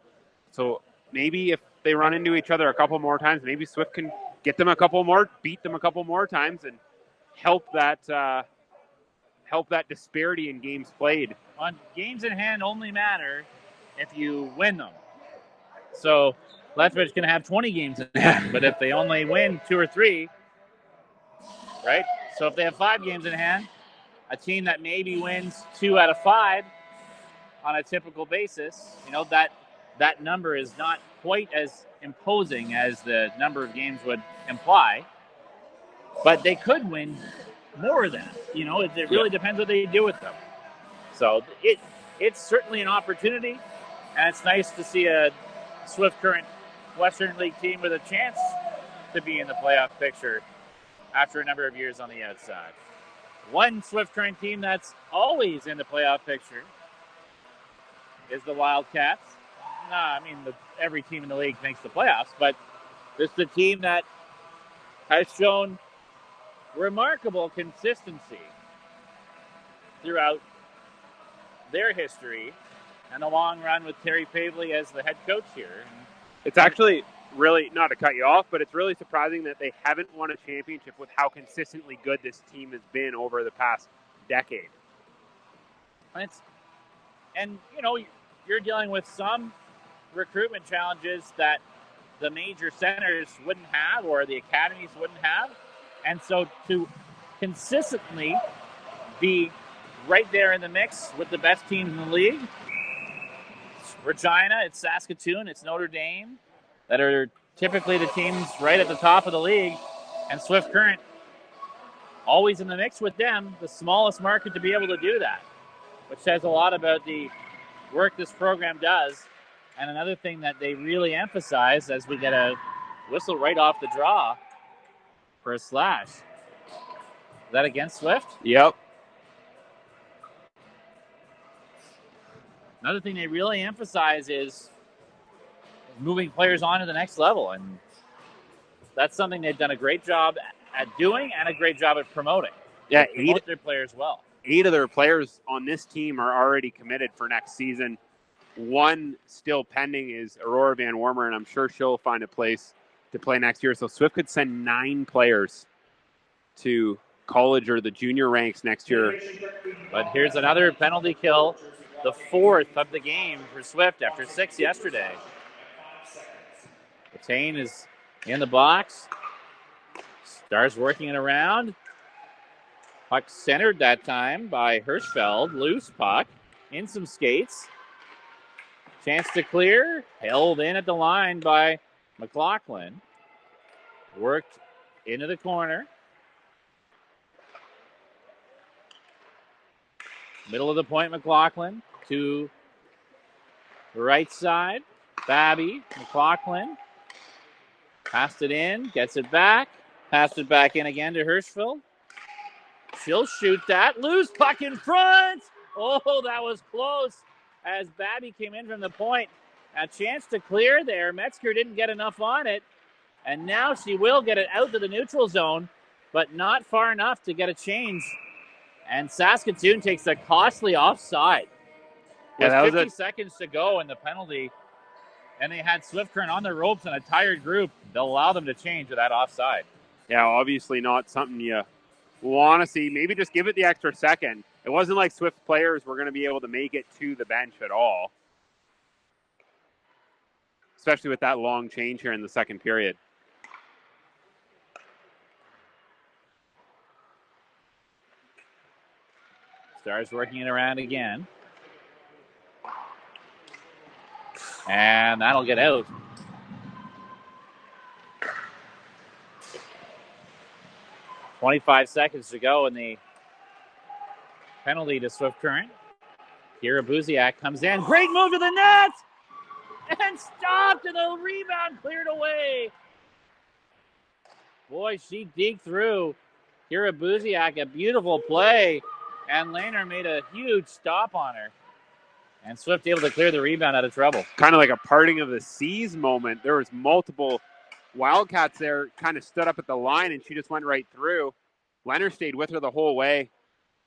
So maybe if they run into each other a couple more times, maybe Swift can get them a couple more, beat them a couple more times, and help that disparity in games played. On games in hand only matter if you win them. So Lethbridge can have 20 games in hand, but if they only win 2 or 3, right? So if they have 5 games in hand, a team that maybe wins 2 out of 5 on a typical basis, that number is not quite as imposing as the number of games would imply, but they could win more than that. It really depends what they do with them. So it's certainly an opportunity, and it's nice to see a Swift Current Western League team with a chance to be in the playoff picture after a number of years on the outside. One Swift Current team that's always in the playoff picture is the Wildcats. Every team in the league makes the playoffs, but it's the team that has shown remarkable consistency throughout their history and the long run with Terry Pavley as the head coach here. It's actually really, not to cut you off, but it's really surprising that they haven't won a championship with how consistently good this team has been over the past decade. You're dealing with some recruitment challenges that the major centers wouldn't have or the academies wouldn't have. And so to consistently be right there in the mix with the best teams in the league. It's Regina, it's Saskatoon, it's Notre Dame that are typically the teams right at the top of the league. And Swift Current always in the mix with them, the smallest market to be able to do that, which says a lot about the work this program does. And another thing that they really emphasize as we get a whistle right off the draw for a slash. Is that against Swift? Yep. Another thing they really emphasize is moving players on to the next level. And that's something they've done a great job at doing and a great job at promoting. Yeah, they promote their players well. 8 of their players on this team are already committed for next season. One still pending is Aurora Van Warmer, and I'm sure she'll find a place to play next year. So Swift could send 9 players to college or the junior ranks next year. But here's another penalty kill, the 4th of the game for Swift after 6 yesterday. Latane is in the box. Stars working it around. Puck centered that time by Hirschfeld. Loose puck. In some skates. Chance to clear. Held in at the line by McLaughlin. Worked into the corner. Middle of the point, McLaughlin. To the right side. Babby. McLaughlin. Passed it in. Gets it back. Passed it back in again to Hirschfeld. She'll shoot that. Loose puck in front. Oh, that was close as Babby came in from the point. A chance to clear there. Metzger didn't get enough on it. And now she will get it out to the neutral zone, but not far enough to get a change. And Saskatoon takes a costly offside. With 50 seconds to go in the penalty, and they had Swift Current on the ropes in a tired group. They'll allow them to change with that offside. Yeah, obviously not something you want to see. Maybe just give it the extra second. It wasn't like Swift players were going to be able to make it to the bench at all, especially with that long change here in the second period. Stars working it around again. And that'll get out. .25 seconds to go in the penalty to Swift Current. Kira Buziak comes in. Great move to the net! And stopped, and the rebound cleared away. Boy, she deked through. Kira Buziak, a beautiful play. And Lehner made a huge stop on her. And Swift able to clear the rebound out of trouble. Kind of like a parting of the seas moment. There was multiple Wildcats there, kind of stood up at the line, and she just went right through. Lehner stayed with her the whole way,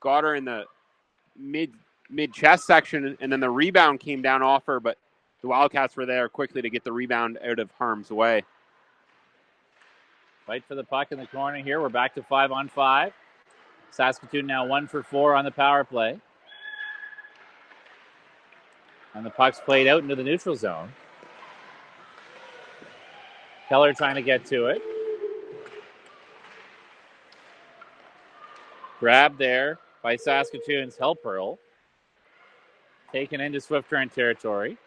got her in the mid-chest section, and then the rebound came down off her, but the Wildcats were there quickly to get the rebound out of harm's way. Fight for the puck in the corner here. We're back to 5-on-5. Saskatoon now 1 for 4 on the power play. And the puck's played out into the neutral zone. Keller trying to get to it. Grabbed there by Saskatoon's Helperl. Taken into Swift Current territory.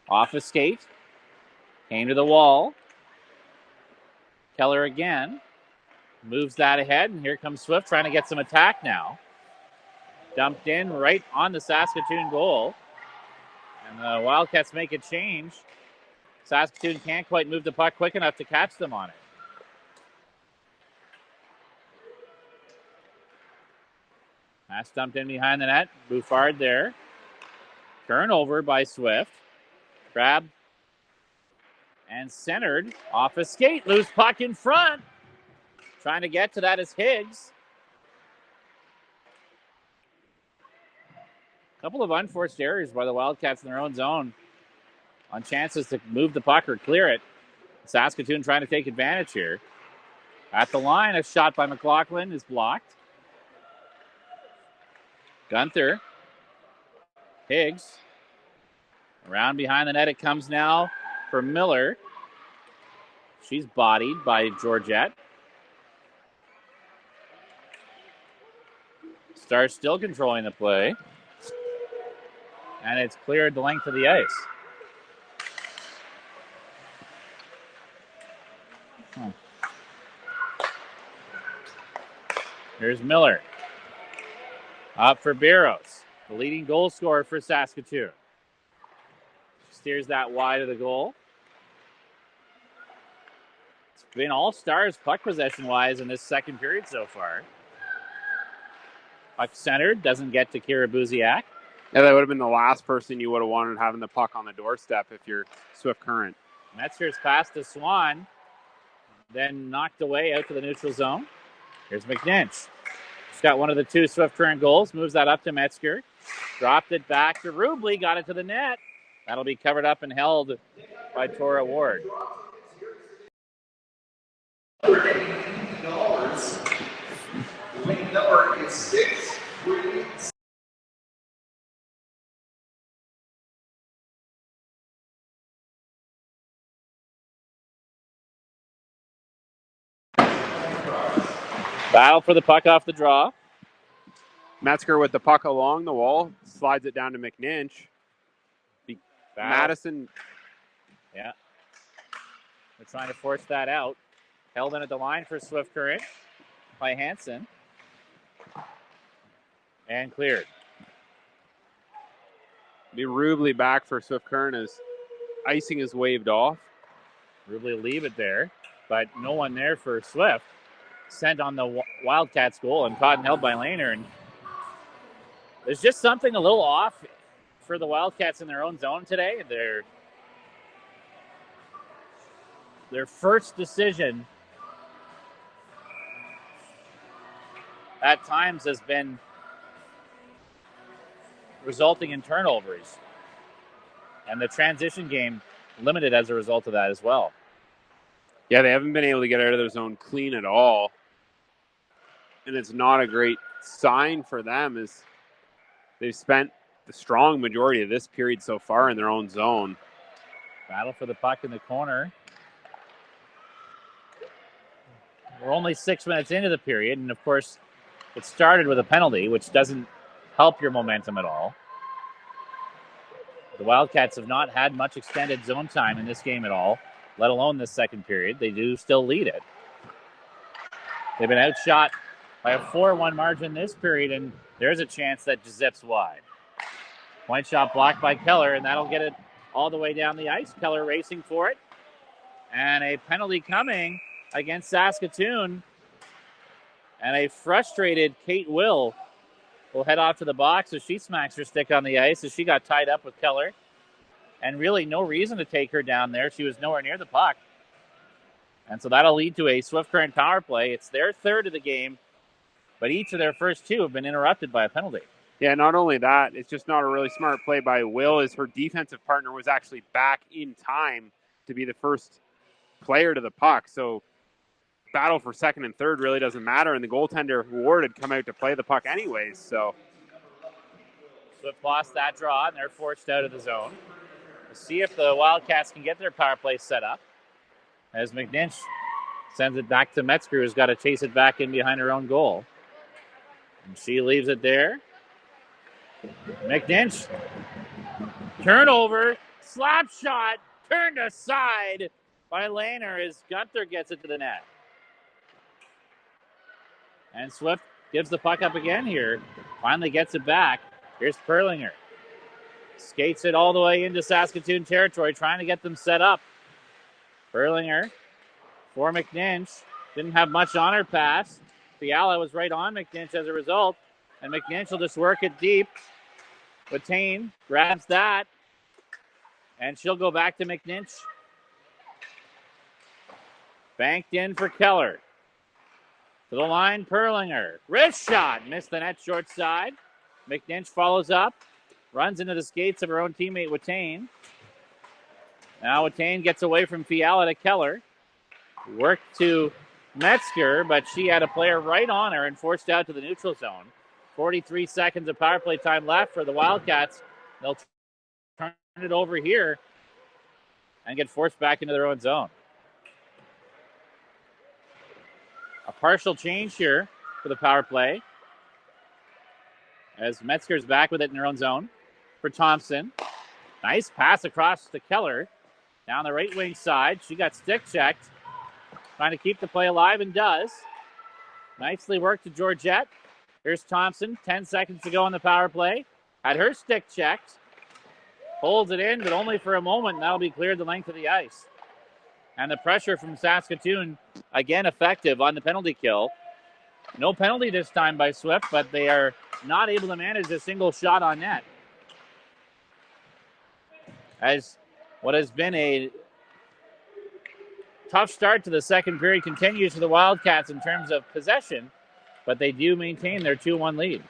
Off a skate. Came to the wall. Keller again. Moves that ahead, and here comes Swift trying to get some attack now. Dumped in right on the Saskatoon goal. And the Wildcats make a change. Saskatoon can't quite move the puck quick enough to catch them on it. Pass dumped in behind the net. Bouffard there. Turnover by Swift. Grab and centered off a skate. Loose puck in front. Trying to get to that is Higgs. A couple of unforced errors by the Wildcats in their own zone on chances to move the puck or clear it. Saskatoon trying to take advantage here. At the line, a shot by McLaughlin is blocked. Gunther. Higgs. Around behind the net it comes now for Miller. She's bodied by Georgette. Stars still controlling the play. And it's cleared the length of the ice. Here's Miller. Up for Barrows, the leading goal scorer for Saskatoon. Steers that wide of the goal. It's been all Stars puck possession-wise in this second period so far. Puck centered, doesn't get to Kira Buziak. Yeah, that would have been the last person you would have wanted having the puck on the doorstep if you're Swift Current. Metzger's pass to Swan, then knocked away out to the neutral zone. Here's McNinch. She's got one of the two Swift Current goals, moves that up to Metzger. Dropped it back to Rubley, got it to the net. That'll be covered up and held by Tora Ward. Lane number is 6-3. Battle for the puck off the draw. Metzger with the puck along the wall, slides it down to McNinch. Madison. Yeah. They're trying to force that out. Held in at the line for Swift Current by Hansen. And cleared. Be Rubley back for Swift Current as icing is waved off. Rubley will leave it there, but no one there for Swift. Sent on the Wildcats goal and caught and held by Lehner. And there's just something a little off for the Wildcats in their own zone today. Their first decision at times has been resulting in turnovers. And the transition game limited as a result of that as well. Yeah, they haven't been able to get out of their zone clean at all. And it's not a great sign for them as they've spent the strong majority of this period so far in their own zone. Battle for the puck in the corner. We're only 6 minutes into the period, and of course, it started with a penalty, which doesn't help your momentum at all. The Wildcats have not had much extended zone time in this game at all, let alone this second period. They do still lead it. They've been outshot by a 4-1 margin this period, and there's a chance that zips wide. Point shot blocked by Keller, and that'll get it all the way down the ice. Keller racing for it. And a penalty coming against Saskatoon. And a frustrated Kate Will head off to the box as she smacks her stick on the ice as she got tied up with Keller. And really no reason to take her down there. She was nowhere near the puck. And so that'll lead to a Swift Current power play. It's their third of the game, but each of their first two have been interrupted by a penalty. Yeah, not only that, it's just not a really smart play by Will as her defensive partner was actually back in time to be the first player to the puck. So battle for second and third really doesn't matter, and the goaltender Ward had come out to play the puck anyways. So Swift lost that draw, and they're forced out of the zone. We'll see if the Wildcats can get their power play set up as McNinch sends it back to Metzger, who's got to chase it back in behind her own goal. And she leaves it there. McNinch, turnover, slap shot, turned aside by Lehner as Gunther gets it to the net. And Swift gives the puck up again here, finally gets it back. Here's Perlinger. Skates it all the way into Saskatoon territory, trying to get them set up. Perlinger for McNinch. Didn't have much on her pass. Fiala was right on McNinch as a result. And McNinch will just work it deep. Watane grabs that. And she'll go back to McNinch. Banked in for Keller. To the line, Perlinger. Wrist shot. Missed the net short side. McNinch follows up. Runs into the skates of her own teammate, Watane. Now Watane gets away from Fiala to Keller. Worked to Metzger, but she had a player right on her and forced out to the neutral zone. 43 seconds of power play time left for the Wildcats. They'll turn it over here and get forced back into their own zone. partial change here for the power play. As Metzger's back with it in their own zone for Thompson. Nice pass across to Keller. Down the right wing side. She got stick checked. Trying to keep the play alive and does. Nicely worked to Georgette. Here's Thompson. 10 seconds to go on the power play. Had her stick checked. Holds it in, but only for a moment. And that'll be cleared the length of the ice. And the pressure from Saskatoon, again, effective on the penalty kill. No penalty this time by Swift, but they are not able to manage a single shot on net. As what has been a tough start to the second period continues for the Wildcats in terms of possession, but they do maintain their 2-1 lead.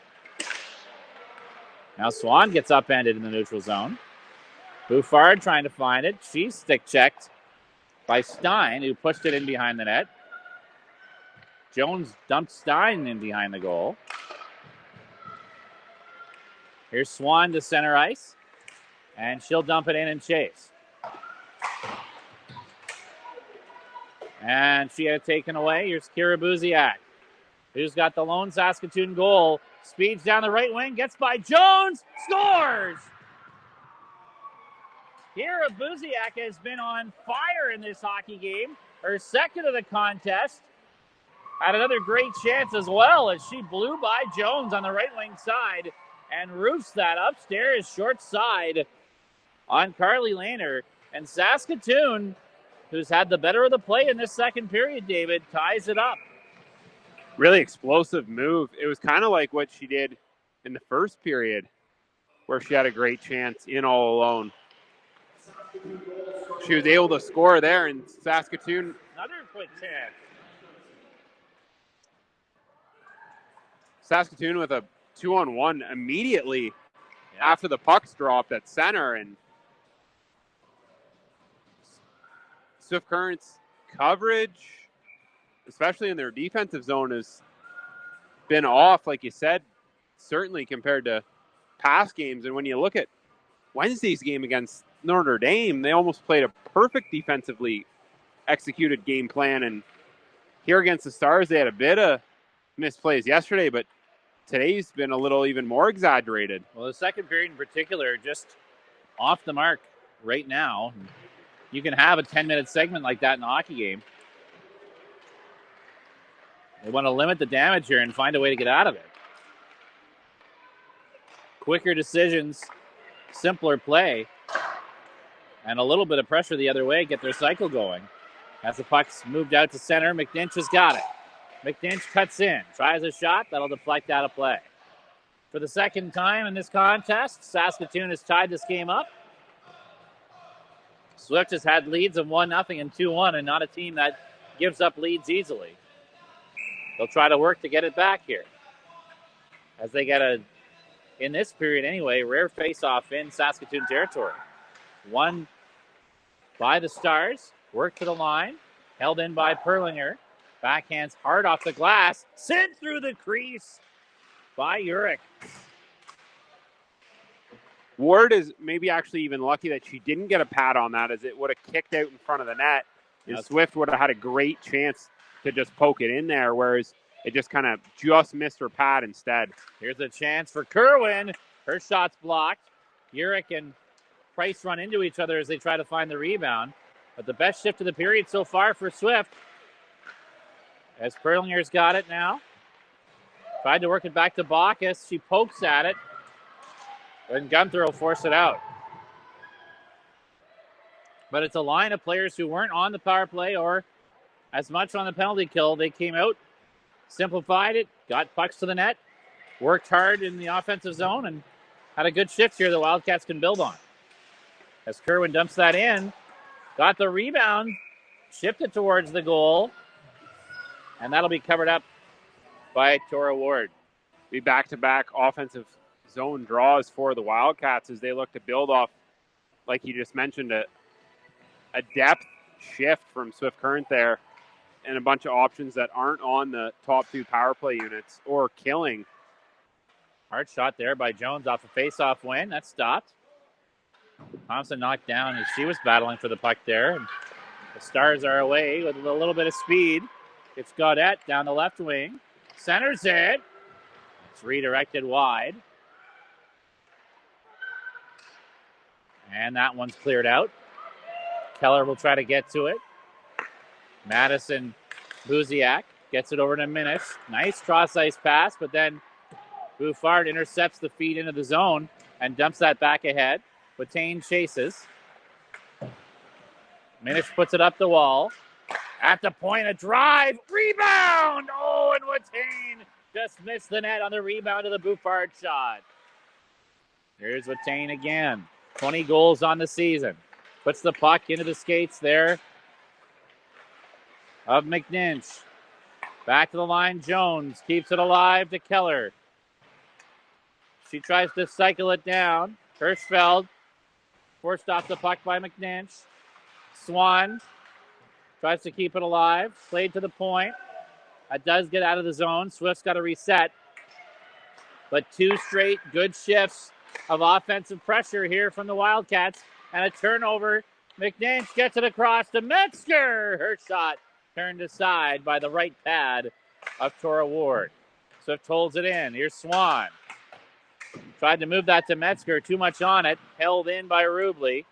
Now Swan gets upended in the neutral zone. Bouffard trying to find it. She's stick checked by Stein, who pushed it in behind the net. Jones dumped Stein in behind the goal. Here's Swan to center ice, and she'll dump it in and chase. And she had it taken away. Here's Kira Buziak, who's got the lone Saskatoon goal. Speeds down the right wing, gets by Jones, scores! Kira Buziak has been on fire in this hockey game. Her second of the contest. Had another great chance as well as she blew by Jones on the right wing side and roofs that upstairs short side on Carly Lehner. And Saskatoon, who's had the better of the play in this second period, David, ties it up. Really explosive move. It was kind of like what she did in the first period where she had a great chance in all alone. She was able to score there, and Saskatoon. Another quick chance. Saskatoon with a 2-on-1 immediately after the puck's dropped at center, and Swift Current's coverage, especially in their defensive zone, has been off, like you said, certainly compared to past games. And when you look at Wednesday's game against Notre Dame, they almost played a perfect defensively executed game plan. And here against the Stars, they had a bit of misplays yesterday, but today's been a little even more exaggerated. Well, the second period in particular, just off the mark right now. You can have a 10-minute segment like that in a hockey game. They want to limit the damage here and find a way to get out of it. Quicker decisions, simpler play, and a little bit of pressure the other way, get their cycle going. As the puck's moved out to center, McNinch has got it. McNinch cuts in, tries a shot, that'll deflect out of play. For the second time in this contest, Saskatoon has tied this game up. Swift has had leads of 1-0 and 2-1, and not a team that gives up leads easily. They'll try to work to get it back here. As they get in this period anyway, rare face-off in Saskatoon territory. Won by the Stars, worked to the line, held in by Perlinger. Backhands hard off the glass, sent through the crease by Urich. Ward is maybe actually even lucky that she didn't get a pad on that, as it would have kicked out in front of the net. And Swift would have had a great chance to just poke it in there, whereas it just kind of just missed her pad instead. Here's a chance for Kerwin. Her shot's blocked. Urich and Price run into each other as they try to find the rebound. But the best shift of the period so far for Swift. As Perlinger's got it now. Tried to work it back to Bacchus. She pokes at it. And Gunther will force it out. But it's a line of players who weren't on the power play or as much on the penalty kill. They came out, simplified it, got pucks to the net, worked hard in the offensive zone, and had a good shift here the Wildcats can build on. As Kerwin dumps that in, got the rebound, shifted towards the goal, and that'll be covered up by Tora Ward. Be back-to-back offensive zone draws for the Wildcats as they look to build off, like you just mentioned, a depth shift from Swift Current there and a bunch of options that aren't on the top two power play units or killing. Hard shot there by Jones off a face-off win. That stopped. Thompson knocked down as she was battling for the puck there. And the Stars are away with a little bit of speed. It's Gaudette down the left wing. Centers it. It's redirected wide. And that one's cleared out. Keller will try to get to it. Madison Buziak gets it over to Minish. Nice cross-ice pass, but then Bouffard intercepts the feed into the zone and dumps that back ahead. Watane chases. Minish puts it up the wall. At the point, a drive. Rebound! Oh, and Watane just missed the net on the rebound of the Bouffard shot. Here's Watane again. 20 goals on the season. Puts the puck into the skates there of McNinch. Back to the line, Jones keeps it alive to Keller. She tries to cycle it down. Hirschfeld forced off the puck by McNinch. Swan tries to keep it alive. Played to the point. That does get out of the zone. Swift's got to reset. But 2 straight good shifts of offensive pressure here from the Wildcats. And a turnover. McNinch gets it across to Metzger. Her shot turned aside by the right pad of Tora Ward. Swift holds it in. Here's Swan. Tried to move that to Metzger. Too much on it. Held in by Rubley.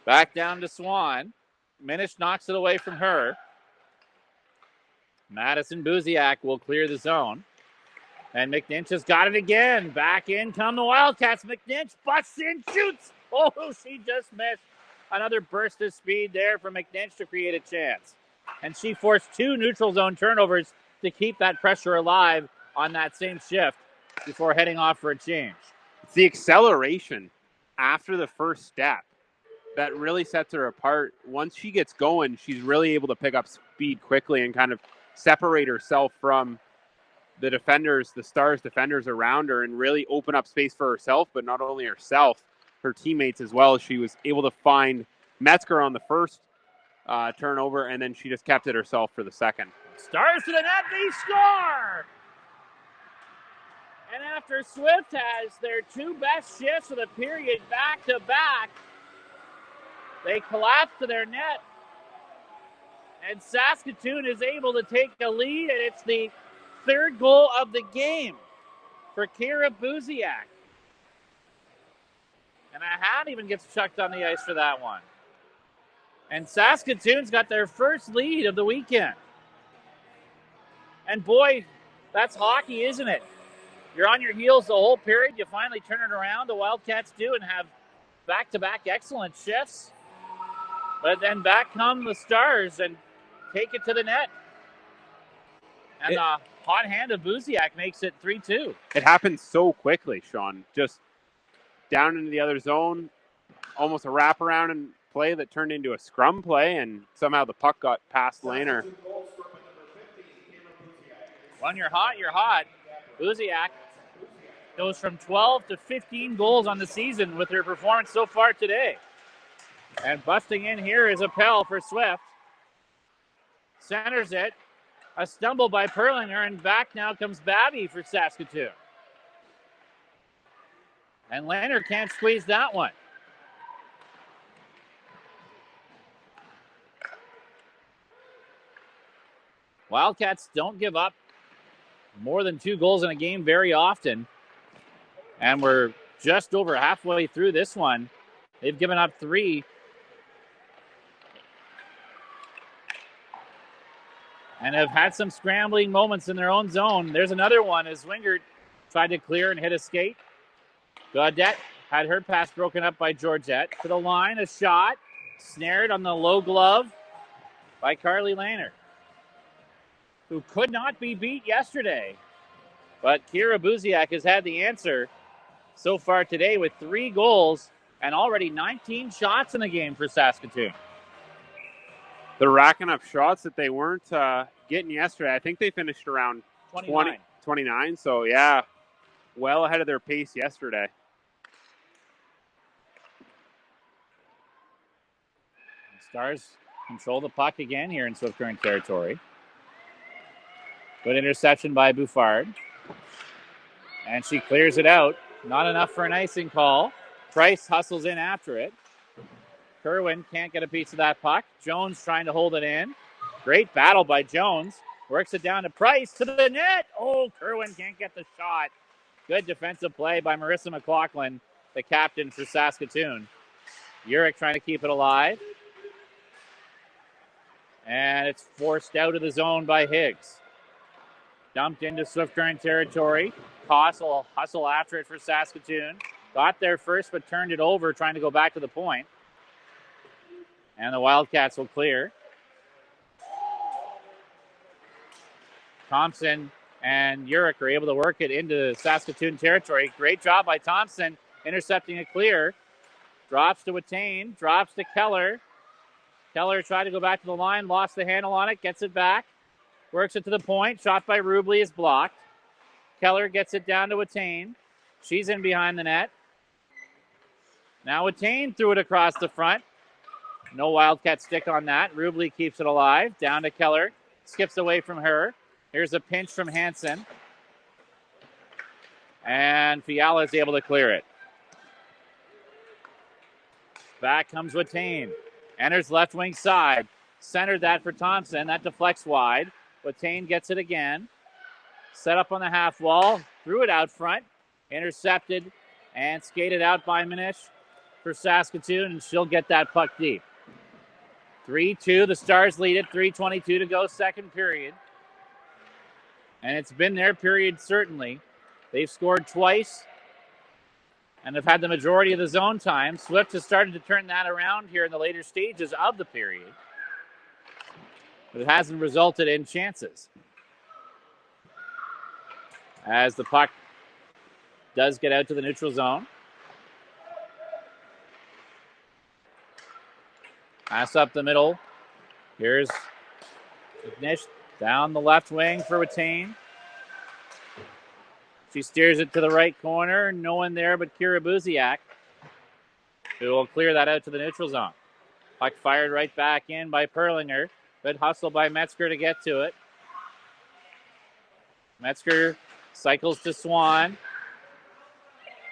Back down to Swan. Minish knocks it away from her. Madison Buziak will clear the zone. And McNinch has got it again. Back in come the Wildcats. McNinch busts in, shoots. Oh, she just missed. Another burst of speed there for McNinch to create a chance. And she forced 2 neutral zone turnovers to keep that pressure alive on that same shift before heading off for a change. It's the acceleration after the first step that really sets her apart. Once she gets going, she's really able to pick up speed quickly and kind of separate herself from the defenders, the Stars defenders around her, and really open up space for herself, but not only herself, her teammates as well. She was able to find Metzger on the first turnover, and then she just kept it herself for the second. Stars to the net, they score! And after Swift has their 2 best shifts of the period back-to-back, they collapse to their net. And Saskatoon is able to take a lead, and it's the 3rd goal of the game for Kira Buziak. And a hat even gets chucked on the ice for that one. And Saskatoon's got their first lead of the weekend. And boy, that's hockey, isn't it? You're on your heels the whole period. You finally turn it around. The Wildcats do and have back-to-back excellent shifts. But then back come the Stars and take it to the net. And the hot hand of Buziak makes it 3-2. It happened so quickly, Sean. Just down into the other zone, almost a wraparound and play that turned into a scrum play, and somehow the puck got past Laner. When you're hot. Buziak goes from 12 to 15 goals on the season with her performance so far today. And busting in here is Appel for Swift. Centers it. A stumble by Perlinger, and back now comes Babby for Saskatoon. And Lander can't squeeze that one. Wildcats don't give up more than 2 goals in a game very often. And we're just over halfway through this one. They've given up 3. And have had some scrambling moments in their own zone. There's another one as Wingert tried to clear and hit a skate. Gaudette had her pass broken up by Georgette. To the line, a shot. Snared on the low glove by Carly Laner, who could not be beat yesterday. But Kira Buziak has had the answer so far today with 3 goals and already 19 shots in the game for Saskatoon. They're racking up shots that they weren't getting yesterday. I think they finished around 29. So, yeah, well ahead of their pace yesterday. Stars control the puck again here in Swift Current territory. Good interception by Bouffard. And she clears it out. Not enough for an icing call. Price hustles in after it. Kerwin can't get a piece of that puck. Jones trying to hold it in. Great battle by Jones. Works it down to Price to the net. Oh, Kerwin can't get the shot. Good defensive play by Marissa McLaughlin, the captain for Saskatoon. Urich trying to keep it alive. And it's forced out of the zone by Higgs. Dumped into Swift Current territory. Koss will hustle after it for Saskatoon. Got there first, but turned it over, trying to go back to the point. And the Wildcats will clear. Thompson and Urich are able to work it into Saskatoon territory. Great job by Thompson, intercepting a clear. Drops to Watane, drops to Keller. Keller tried to go back to the line, lost the handle on it, gets it back. Works it to the point. Shot by Rubley is blocked. Keller gets it down to Watane. She's in behind the net. Now Watane threw it across the front. No Wildcat stick on that. Rubley keeps it alive. Down to Keller. Skips away from her. Here's a pinch from Hansen. And Fiala is able to clear it. Back comes Watane. Enters left wing side. Centered that for Thompson. That deflects wide. Watane gets it again. Set up on the half wall. Threw it out front. Intercepted and skated out by Minish for Saskatoon, and she'll get that puck deep. 3-2. The Stars lead it. 3:22 to go, second period. And it's been their period, certainly. They've scored twice and have had the majority of the zone time. Swift has started to turn that around here in the later stages of the period, but it hasn't resulted in chances. As the puck does get out to the neutral zone. Pass up the middle. Here's Nish down the left wing for Watane. She steers it to the right corner. No one there but Kira Buziak, who will clear that out to the neutral zone. Puck fired right back in by Perlinger. Good hustle by Metzger to get to it. Metzger cycles to Swan.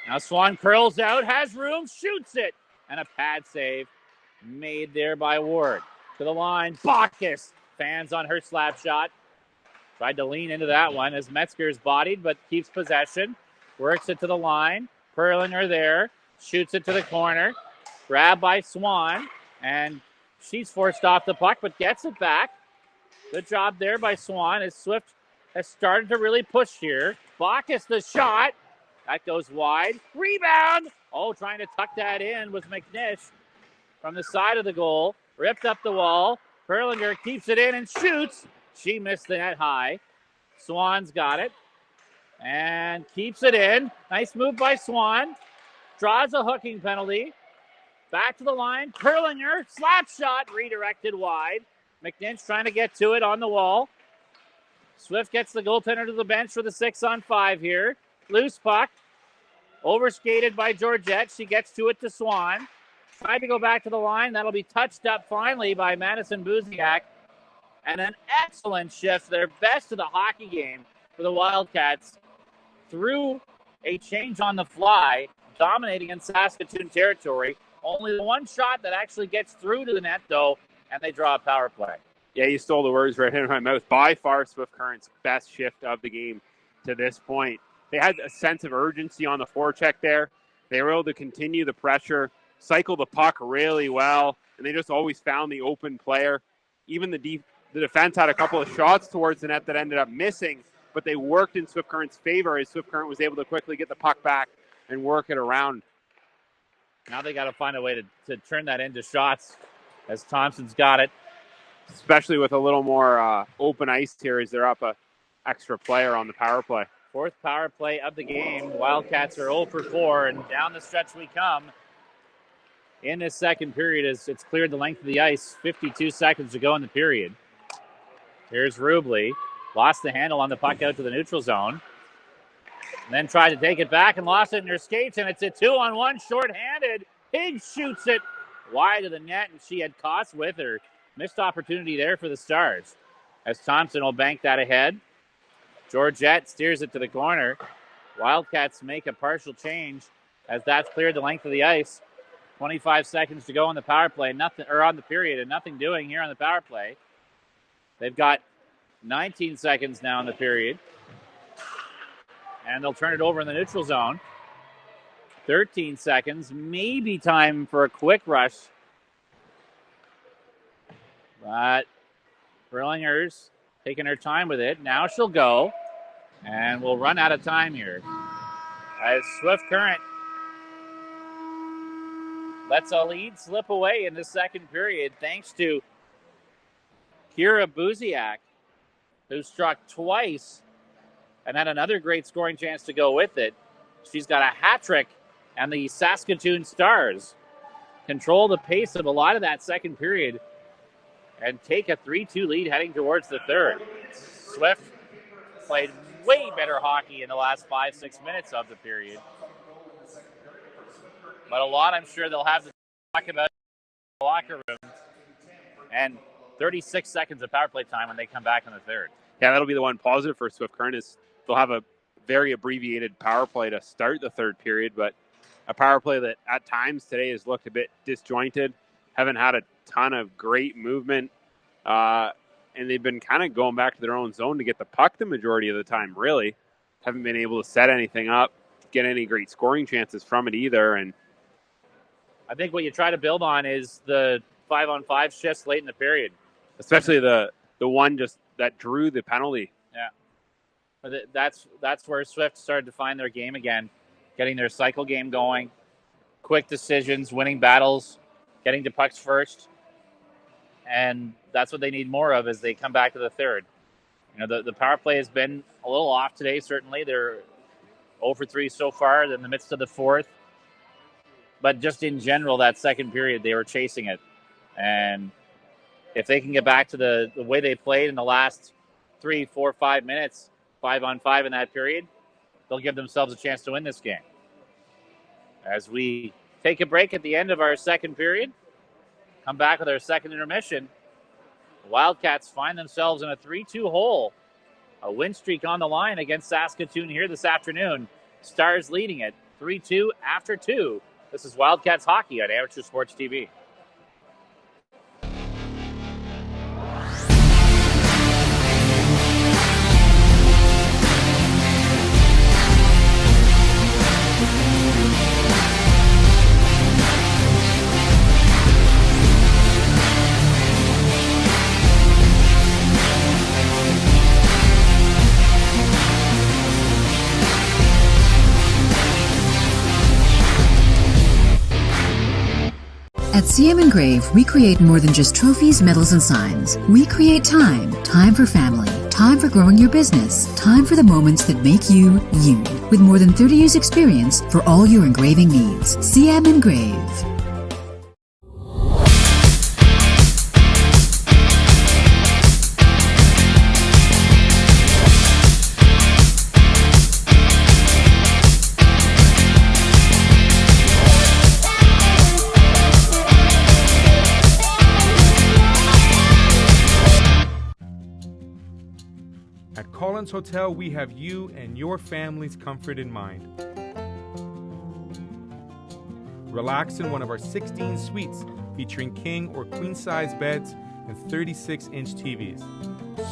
Now Swan curls out, has room, shoots it. And a pad save made there by Ward. To the line, Bacchus. Fans on her slap shot. Tried to lean into that one as Metzger's bodied, but keeps possession. Works it to the line. Perlinger there. Shoots it to the corner. Grabbed by Swan. And she's forced off the puck, but gets it back. Good job there by Swan as Swift has started to really push here. Bacchus the shot. That goes wide. Rebound. Oh, trying to tuck that in was McNish from the side of the goal. Ripped up the wall. Perlinger keeps it in and shoots. She missed the net high. Swan's got it and keeps it in. Nice move by Swan. Draws a hooking penalty. Back to the line. Perlinger, slap shot, redirected wide. McNinch trying to get to it on the wall. Swift gets the goaltender to the bench for the 6-on-5 here. Loose puck. Overskated by Georgette. She gets to it to Swan. Tried to go back to the line. That'll be touched up finally by Madison Buziak. And an excellent shift, their best of the hockey game for the Wildcats. Through a change on the fly, dominating in Saskatoon territory. Only the one shot that actually gets through to the net, though, and they draw a power play. Yeah, you stole the words right out of my mouth. By far, Swift Current's best shift of the game to this point. They had a sense of urgency on the forecheck there. They were able to continue the pressure, cycle the puck really well, and they just always found the open player. Even the defense had a couple of shots towards the net that ended up missing, but they worked in Swift Current's favor as Swift Current was able to quickly get the puck back and work it around. Now they got to find a way to turn that into shots as Thompson's got it. Especially with a little more open ice here as they're up a extra player on the power play. Fourth power play of the game. Wildcats are 0 for 4, and down the stretch we come in this second period as it's cleared the length of the ice. 52 seconds to go in the period. Here's Rubley. Lost the handle on the puck out to the neutral zone. And then tried to take it back and lost it in her skates, and it's a 2-on-1 shorthanded. Higgs shoots it wide of the net, and she had Koss with her. Missed opportunity there for the Stars as Thompson will bank that ahead. Georgette steers it to the corner. Wildcats make a partial change as that's cleared the length of the ice. 25 seconds to go on the power play, nothing, or on the period, and nothing doing here on the power play. They've got 19 seconds now in the period. And they'll turn it over in the neutral zone. 13 seconds, maybe time for a quick rush. But Brillinger's taking her time with it. Now she'll go. And we'll run out of time here. As Swift Current lets a lead slip away in the second period thanks to Kira Buziak, who struck twice and had another great scoring chance to go with it. She's got a hat trick, and the Saskatoon Stars control the pace of a lot of that second period and take a 3-2 lead heading towards the third. Swift played way better hockey in the last 5-6 minutes of the period. But a lot I'm sure they'll have to talk about in the locker room. And 36 seconds of power play time when they come back in the third. Yeah, that'll be the one positive for Swift Current is they'll have a very abbreviated power play to start the third period, but a power play that at times today has looked a bit disjointed, haven't had a ton of great movement, and they've been kind of going back to their own zone to get the puck the majority of the time, really. Haven't been able to set anything up, get any great scoring chances from it either. And I think what you try to build on is the 5-on-5 shifts late in the period. Especially the one just that drew the penalty. Yeah. That's where Swift started to find their game again, getting their cycle game going, quick decisions, winning battles, getting to pucks first. And that's what they need more of as they come back to the third. You know, the power play has been a little off today, certainly. They're 0 for 3 so far in the midst of the fourth. But just in general, that second period, they were chasing it. And if they can get back to the way they played in the last 3, 4, 5 minutes, 5-on-5 in that period, they'll give themselves a chance to win this game. As we take a break at the end of our second period, come back with our second intermission, the Wildcats find themselves in a 3-2 hole. A win streak on the line against Saskatoon here this afternoon. Stars leading it 3-2 after 2. This is Wildcats hockey on Amateur Sports TV. At CM Engrave, we create more than just trophies, medals, and signs. We create time. Time for family. Time for growing your business. Time for the moments that make you, you. With more than 30 years experience for all your engraving needs. CM Engrave. At Collins Hotel, we have you and your family's comfort in mind. Relax in one of our 16 suites featuring king or queen-size beds and 36-inch TVs.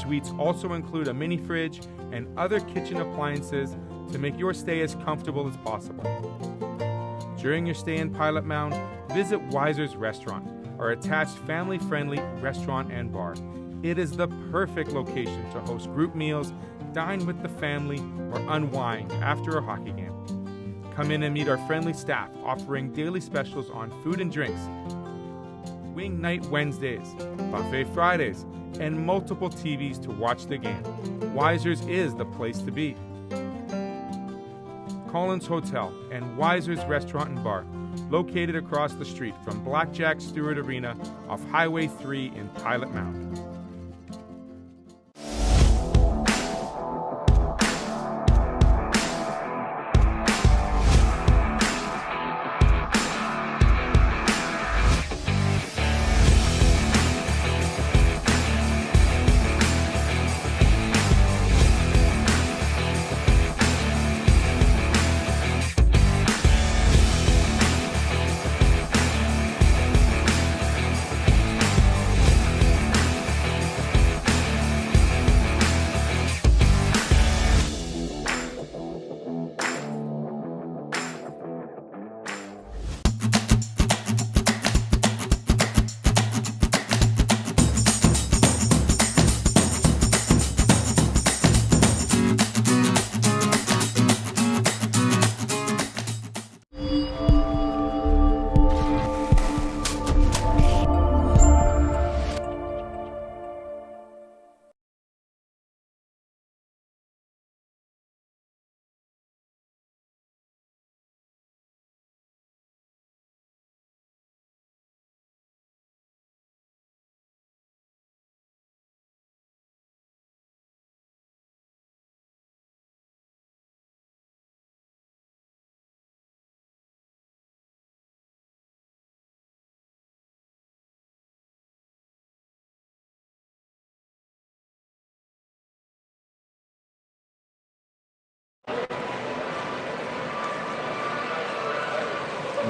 Suites also include a mini fridge and other kitchen appliances to make your stay as comfortable as possible. During your stay in Pilot Mound, visit Weiser's Restaurant, our attached family-friendly restaurant and bar. It is the perfect location to host group meals, dine with the family, or unwind after a hockey game. Come in and meet our friendly staff offering daily specials on food and drinks, wing night Wednesdays, buffet Fridays, and multiple TVs to watch the game. Weiser's is the place to be. Collins Hotel and Weiser's Restaurant and Bar, located across the street from Blackjack Stewart Arena off Highway 3 in Pilot Mound.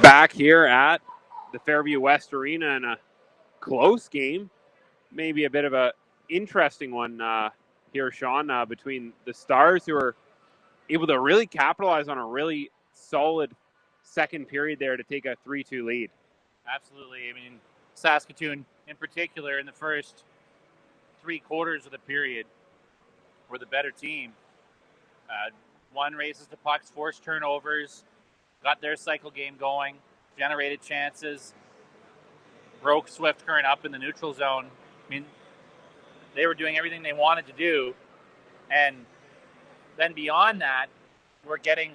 Back here at the Fairview West Arena in a close game, maybe a bit of a interesting one here, Sean, between the Stars, who are able to really capitalize on a really solid second period there to take a 3-2 lead. Absolutely. I mean, Saskatoon in particular in the first 3 quarters of the period were the better team. One raises the pucks, forced turnovers, got their cycle game going, generated chances, broke Swift Current up in the neutral zone. I mean, they were doing everything they wanted to do. And then beyond that, we're taking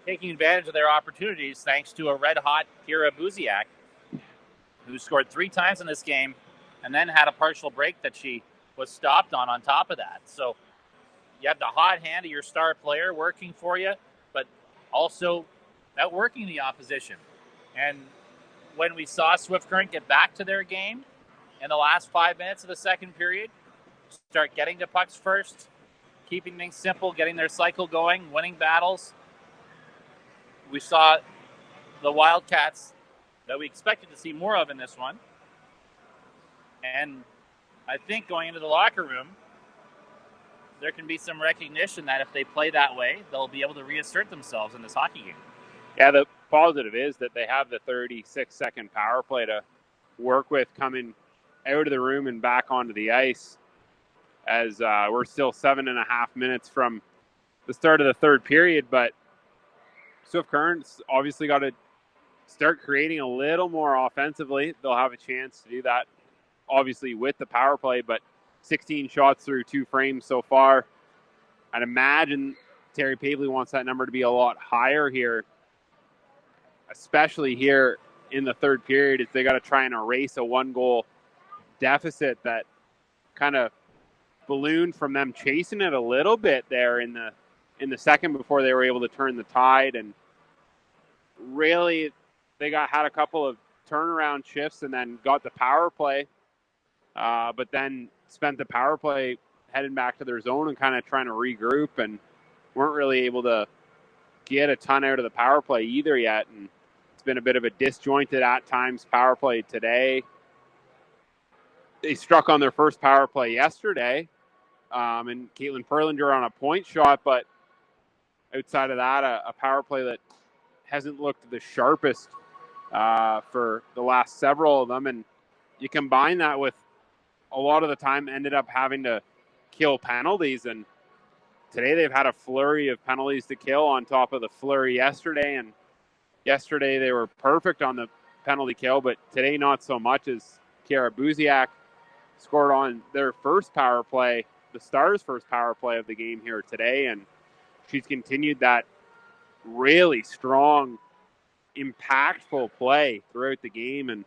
advantage of their opportunities thanks to a red-hot Kira Buziak, who scored 3 times in this game and then had a partial break that she was stopped on top of that. So you have the hot hand of your star player working for you, but also outworking the opposition. And when we saw Swift Current get back to their game in the last 5 minutes of the second period, start getting to pucks first, keeping things simple, getting their cycle going, winning battles, we saw the Wildcats that we expected to see more of in this one. And I think going into the locker room, there can be some recognition that if they play that way, they'll be able to reassert themselves in this hockey game. Yeah, the positive is that they have the 36-second power play to work with coming out of the room and back onto the ice, as we're still 7.5 minutes from the start of the third period. But Swift Current's obviously got to start creating a little more offensively. They'll have a chance to do that, obviously, with the power play, but 16 shots through 2 frames so far. I'd imagine Terry Pavley wants that number to be a lot higher here, especially here in the third period, as they got to try and erase a 1-goal deficit that kind of ballooned from them chasing it a little bit there in the second before they were able to turn the tide. And really, they had a couple of turnaround shifts and then got the power play, but then spent the power play heading back to their zone and kind of trying to regroup, and weren't really able to get a ton out of the power play either yet. And it's been a bit of a disjointed at times power play today. They struck on their first power play yesterday, and Caitlin Perlinger on a point shot, but outside of that, a power play that hasn't looked the sharpest for the last several of them. And you combine that with a lot of the time ended up having to kill penalties. And today they've had a flurry of penalties to kill on top of the flurry yesterday. And yesterday they were perfect on the penalty kill, but today not so much, as Kira Buziak scored on their first power play, the Stars' first power play of the game here today. And she's continued that really strong, impactful play throughout the game, and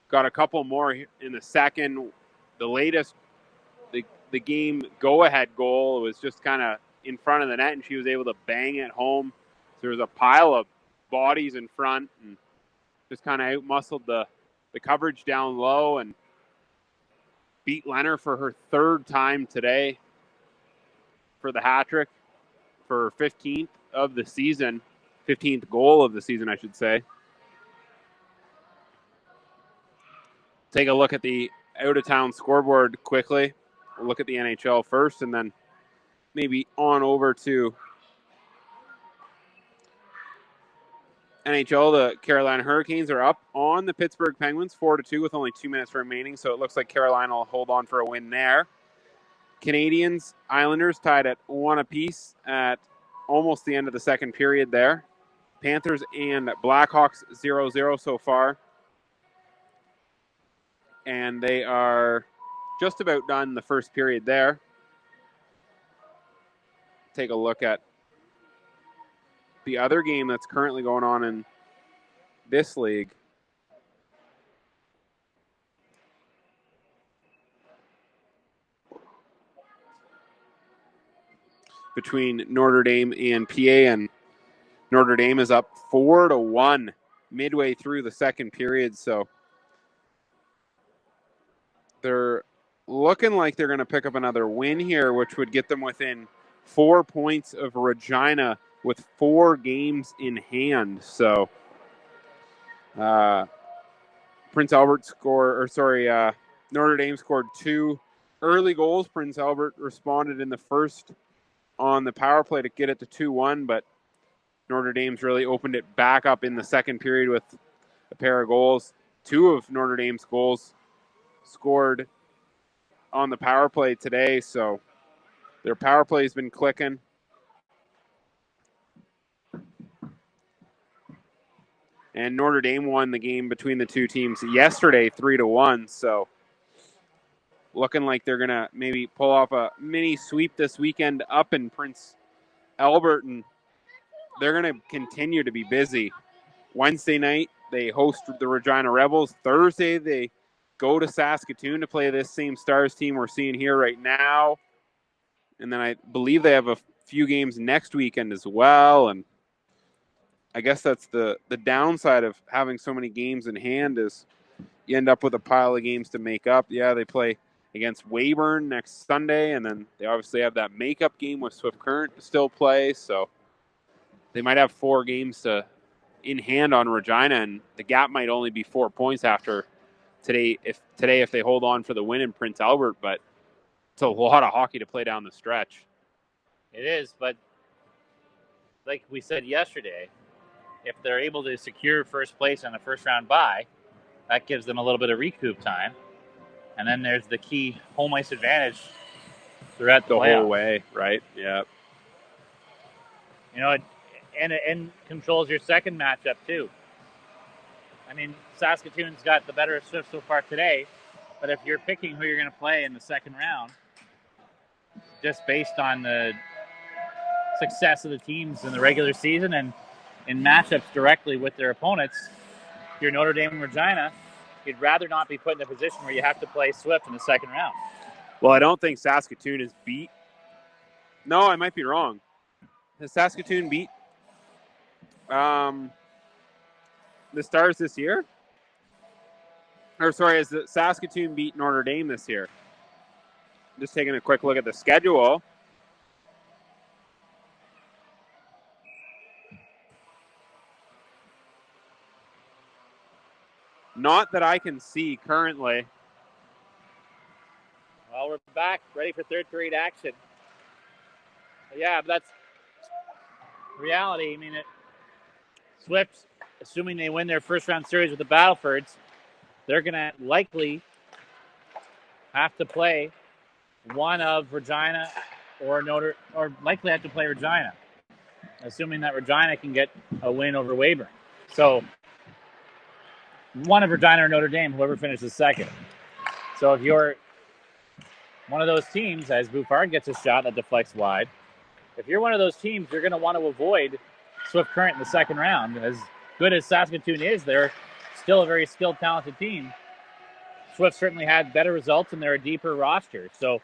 got a couple more in the second. The latest, the game go-ahead goal was just kind of in front of the net, and she was able to bang it home. So there was a pile of bodies in front, and just kind of out-muscled the coverage down low and beat Leonard for her third time today for the hat-trick, for 15th of the season, 15th goal of the season, I should say. Take a look at the out-of-town scoreboard quickly. We'll look at the NHL first, and then maybe on over to NHL. The Carolina Hurricanes are up on the Pittsburgh Penguins 4-2 with only 2 minutes remaining, so it looks like Carolina will hold on for a win there. Canadiens, Islanders tied at 1 apiece at almost the end of the second period there. Panthers and Blackhawks 0-0 so far. And they are just about done the first period there. Take a look at the other game that's currently going on in this league. Between Notre Dame and PA, and Notre Dame is up 4-1 midway through the second period, so they're looking like they're going to pick up another win here, which would get them within 4 points of Regina with 4 games in hand. So Notre Dame scored 2 early goals. Prince Albert responded in the first on the power play to get it to 2-1, but Notre Dame's really opened it back up in the second period with a pair of goals. 2 of Notre Dame's goals scored on the power play today, so their power play has been clicking. And Notre Dame won the game between the two teams yesterday 3-1, so looking like they're going to maybe pull off a mini sweep this weekend up in Prince Albert, and they're going to continue to be busy. Wednesday night, they host the Regina Rebels. Thursday, they go to Saskatoon to play this same Stars team we're seeing here right now. And then I believe they have a few games next weekend as well. And I guess that's the downside of having so many games in hand is you end up with a pile of games to make up. Yeah, they play against Weyburn next Sunday, and then they obviously have that makeup game with Swift Current to still play. So they might have 4 games in hand on Regina, and the gap might only be 4 points after today if they hold on for the win in Prince Albert, but it's a lot of hockey to play down the stretch. It is, but like we said yesterday, if they're able to secure first place on the first round bye, that gives them a little bit of recoup time. And then there's the key home ice advantage throughout the whole way, right? Yeah. You know, and controls your second matchup too. I mean, Saskatoon's got the better of Swift so far today, but if you're picking who you're going to play in the second round, just based on the success of the teams in the regular season and in matchups directly with their opponents, if you're Notre Dame and Regina, you'd rather not be put in a position where you have to play Swift in the second round. Well, I don't think Saskatoon is beat. No, I might be wrong. Has Saskatoon beat the Stars this year? Or sorry, has the Saskatoon beat Notre Dame this year? Just taking a quick look at the schedule. Not that I can see currently. Well, we're back, ready for third period action. Yeah, but that's reality. I mean, Swift, assuming they win their first round series with the Battlefords, they're going to likely have to play one of Regina or likely have to play Regina, assuming that Regina can get a win over Weyburn. So one of Regina or Notre Dame, whoever finishes second. So if you're one of those teams, as Bouffard gets a shot that deflects wide, if you're one of those teams, you're going to want to avoid Swift Current in the second round. As good as Saskatoon is, they're still a very skilled, talented team. Swift certainly had better results, and they're a deeper roster. So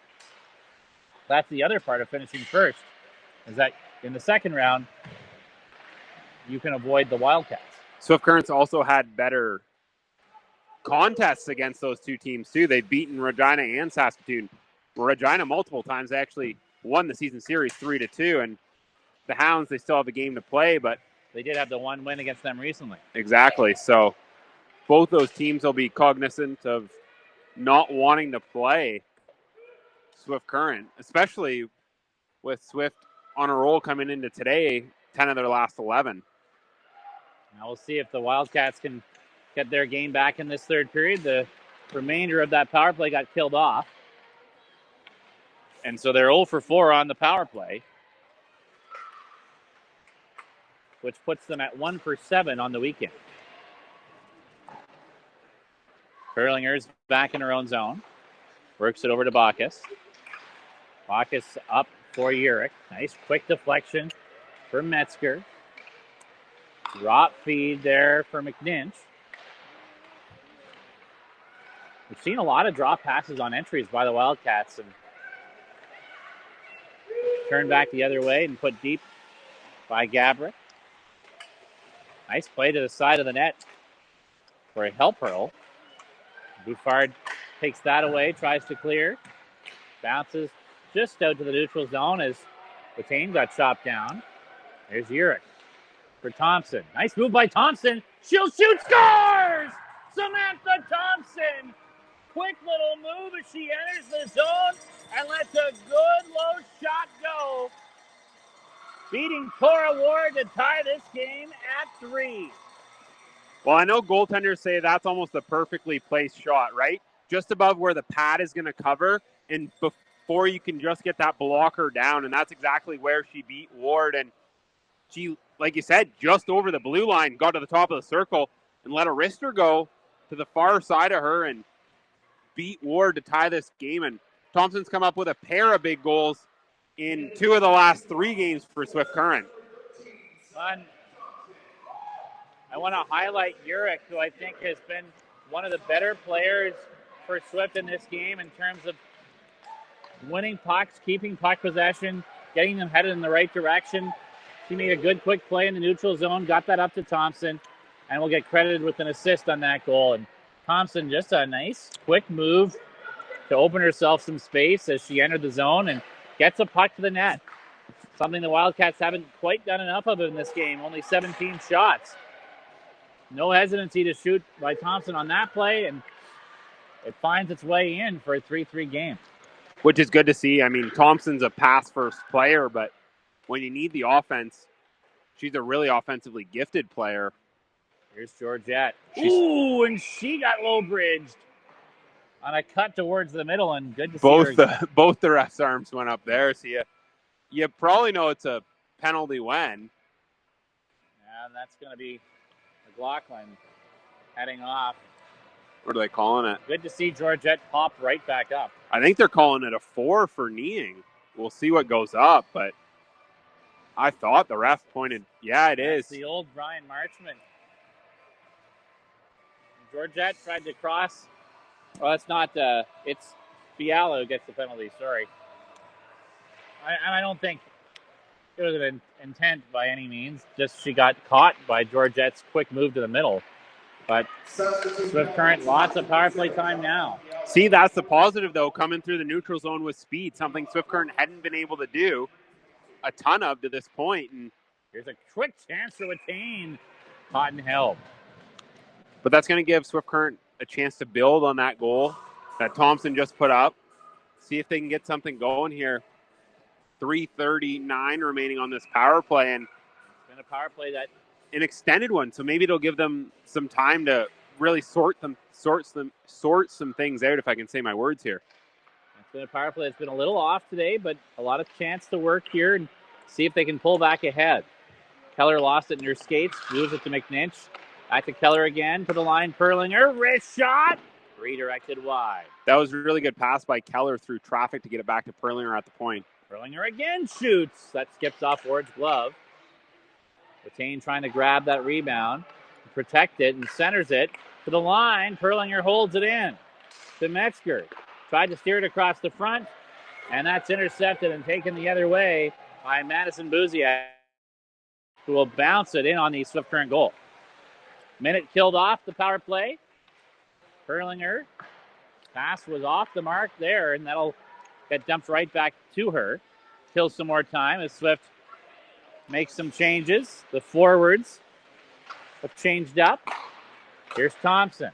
that's the other part of finishing first, is that in the second round, you can avoid the Wildcats. Swift Current's also had better contests against those two teams, too. They've beaten Regina and Saskatoon. Regina multiple times. They actually won the season series 3-2, and the Hounds, they still have a game to play, but they did have the one win against them recently. Exactly. So both those teams will be cognizant of not wanting to play Swift Current, especially with Swift on a roll coming into today, 10 of their last 11. Now we'll see if the Wildcats can get their game back in this third period. The remainder of that power play got killed off. And so they're 0 for 4 on the power play, which puts them at 1 for 7 on the weekend. Perlinger's back in her own zone. Works it over to Bacchus. Bacchus up for Urich. Nice quick deflection for Metzger. Drop feed there for McNinch. We've seen a lot of drop passes on entries by the Wildcats, and turn back the other way and put deep by Gabrick. Nice play to the side of the net for a help hurl. Bouffard takes that away, tries to clear. Bounces just out to the neutral zone as Latane got chopped down. There's Urich for Thompson. Nice move by Thompson. She'll shoot, scores! Samantha Thompson. Quick little move as she enters the zone and lets a good low shot go. Beating Cora Ward to tie this game at 3. Well, I know goaltenders say that's almost a perfectly placed shot, right? Just above where the pad is going to cover and before you can just get that blocker down. And that's exactly where she beat Ward. And she, like you said, just over the blue line, got to the top of the circle and let a wrister go to the far side of her and beat Ward to tie this game. And Thompson's come up with a pair of big goals in 2 of the last 3 games for Swift Current. I want to highlight Urich, who I think has been one of the better players for Swift in this game in terms of winning pucks, keeping puck possession, getting them headed in the right direction. She made a good quick play in the neutral zone, got that up to Thompson, and will get credited with an assist on that goal. And Thompson, just a nice quick move to open herself some space as she entered the zone and gets a puck to the net. Something the Wildcats haven't quite done enough of in this game, only 17 shots. No hesitancy to shoot by Thompson on that play, and it finds its way in for a 3-3 game. Which is good to see. I mean, Thompson's a pass-first player, but when you need the offense, she's a really offensively gifted player. Here's Georgette. Ooh, and she got low-bridged on a cut towards the middle, and good to see her. Both the refs' arms went up there, so you probably know it's a penalty when. Yeah, that's going to be McLaughlin heading off. What are they calling it? Good to see Georgette pop right back up. I think they're calling it a 4 for kneeing. We'll see what goes up, but I thought the ref pointed, yeah, it is. The old Brian Marchman. Georgette tried to cross. Well, it's not, it's Fiala who gets the penalty, sorry. I don't think it was an intent by any means. Just she got caught by Georgette's quick move to the middle. But Swift Current, lots of power play time now. See, that's the positive, though, coming through the neutral zone with speed, something Swift Current hadn't been able to do a ton of to this point. And here's a quick chance to attain Cotton held. But that's going to give Swift Current a chance to build on that goal that Thompson just put up. See if they can get something going here. 3:39 remaining on this power play, and it's been a power play that an extended one, so maybe it'll give them some time to really sort some things out, if I can say my words here. It's been a power play that's been a little off today, but a lot of chance to work here and see if they can pull back ahead. Keller lost it in her skates, moves it to McNinch. Back to Keller again, to the line, Perlinger, wrist shot, redirected wide. That was a really good pass by Keller through traffic to get it back to Perlinger at the point. Perlinger again shoots. That skips off Ward's glove. Ratane trying to grab that rebound, protect it, and centers it to the line. Perlinger holds it in to Metzger. Tried to steer it across the front, and that's intercepted and taken the other way by Madison Buziak, who will bounce it in on the Swift Current goal. Minute killed off the power play. Perlinger. Pass was off the mark there, and that'll get dumped right back to her. Kills some more time as Swift makes some changes. The forwards have changed up. Here's Thompson.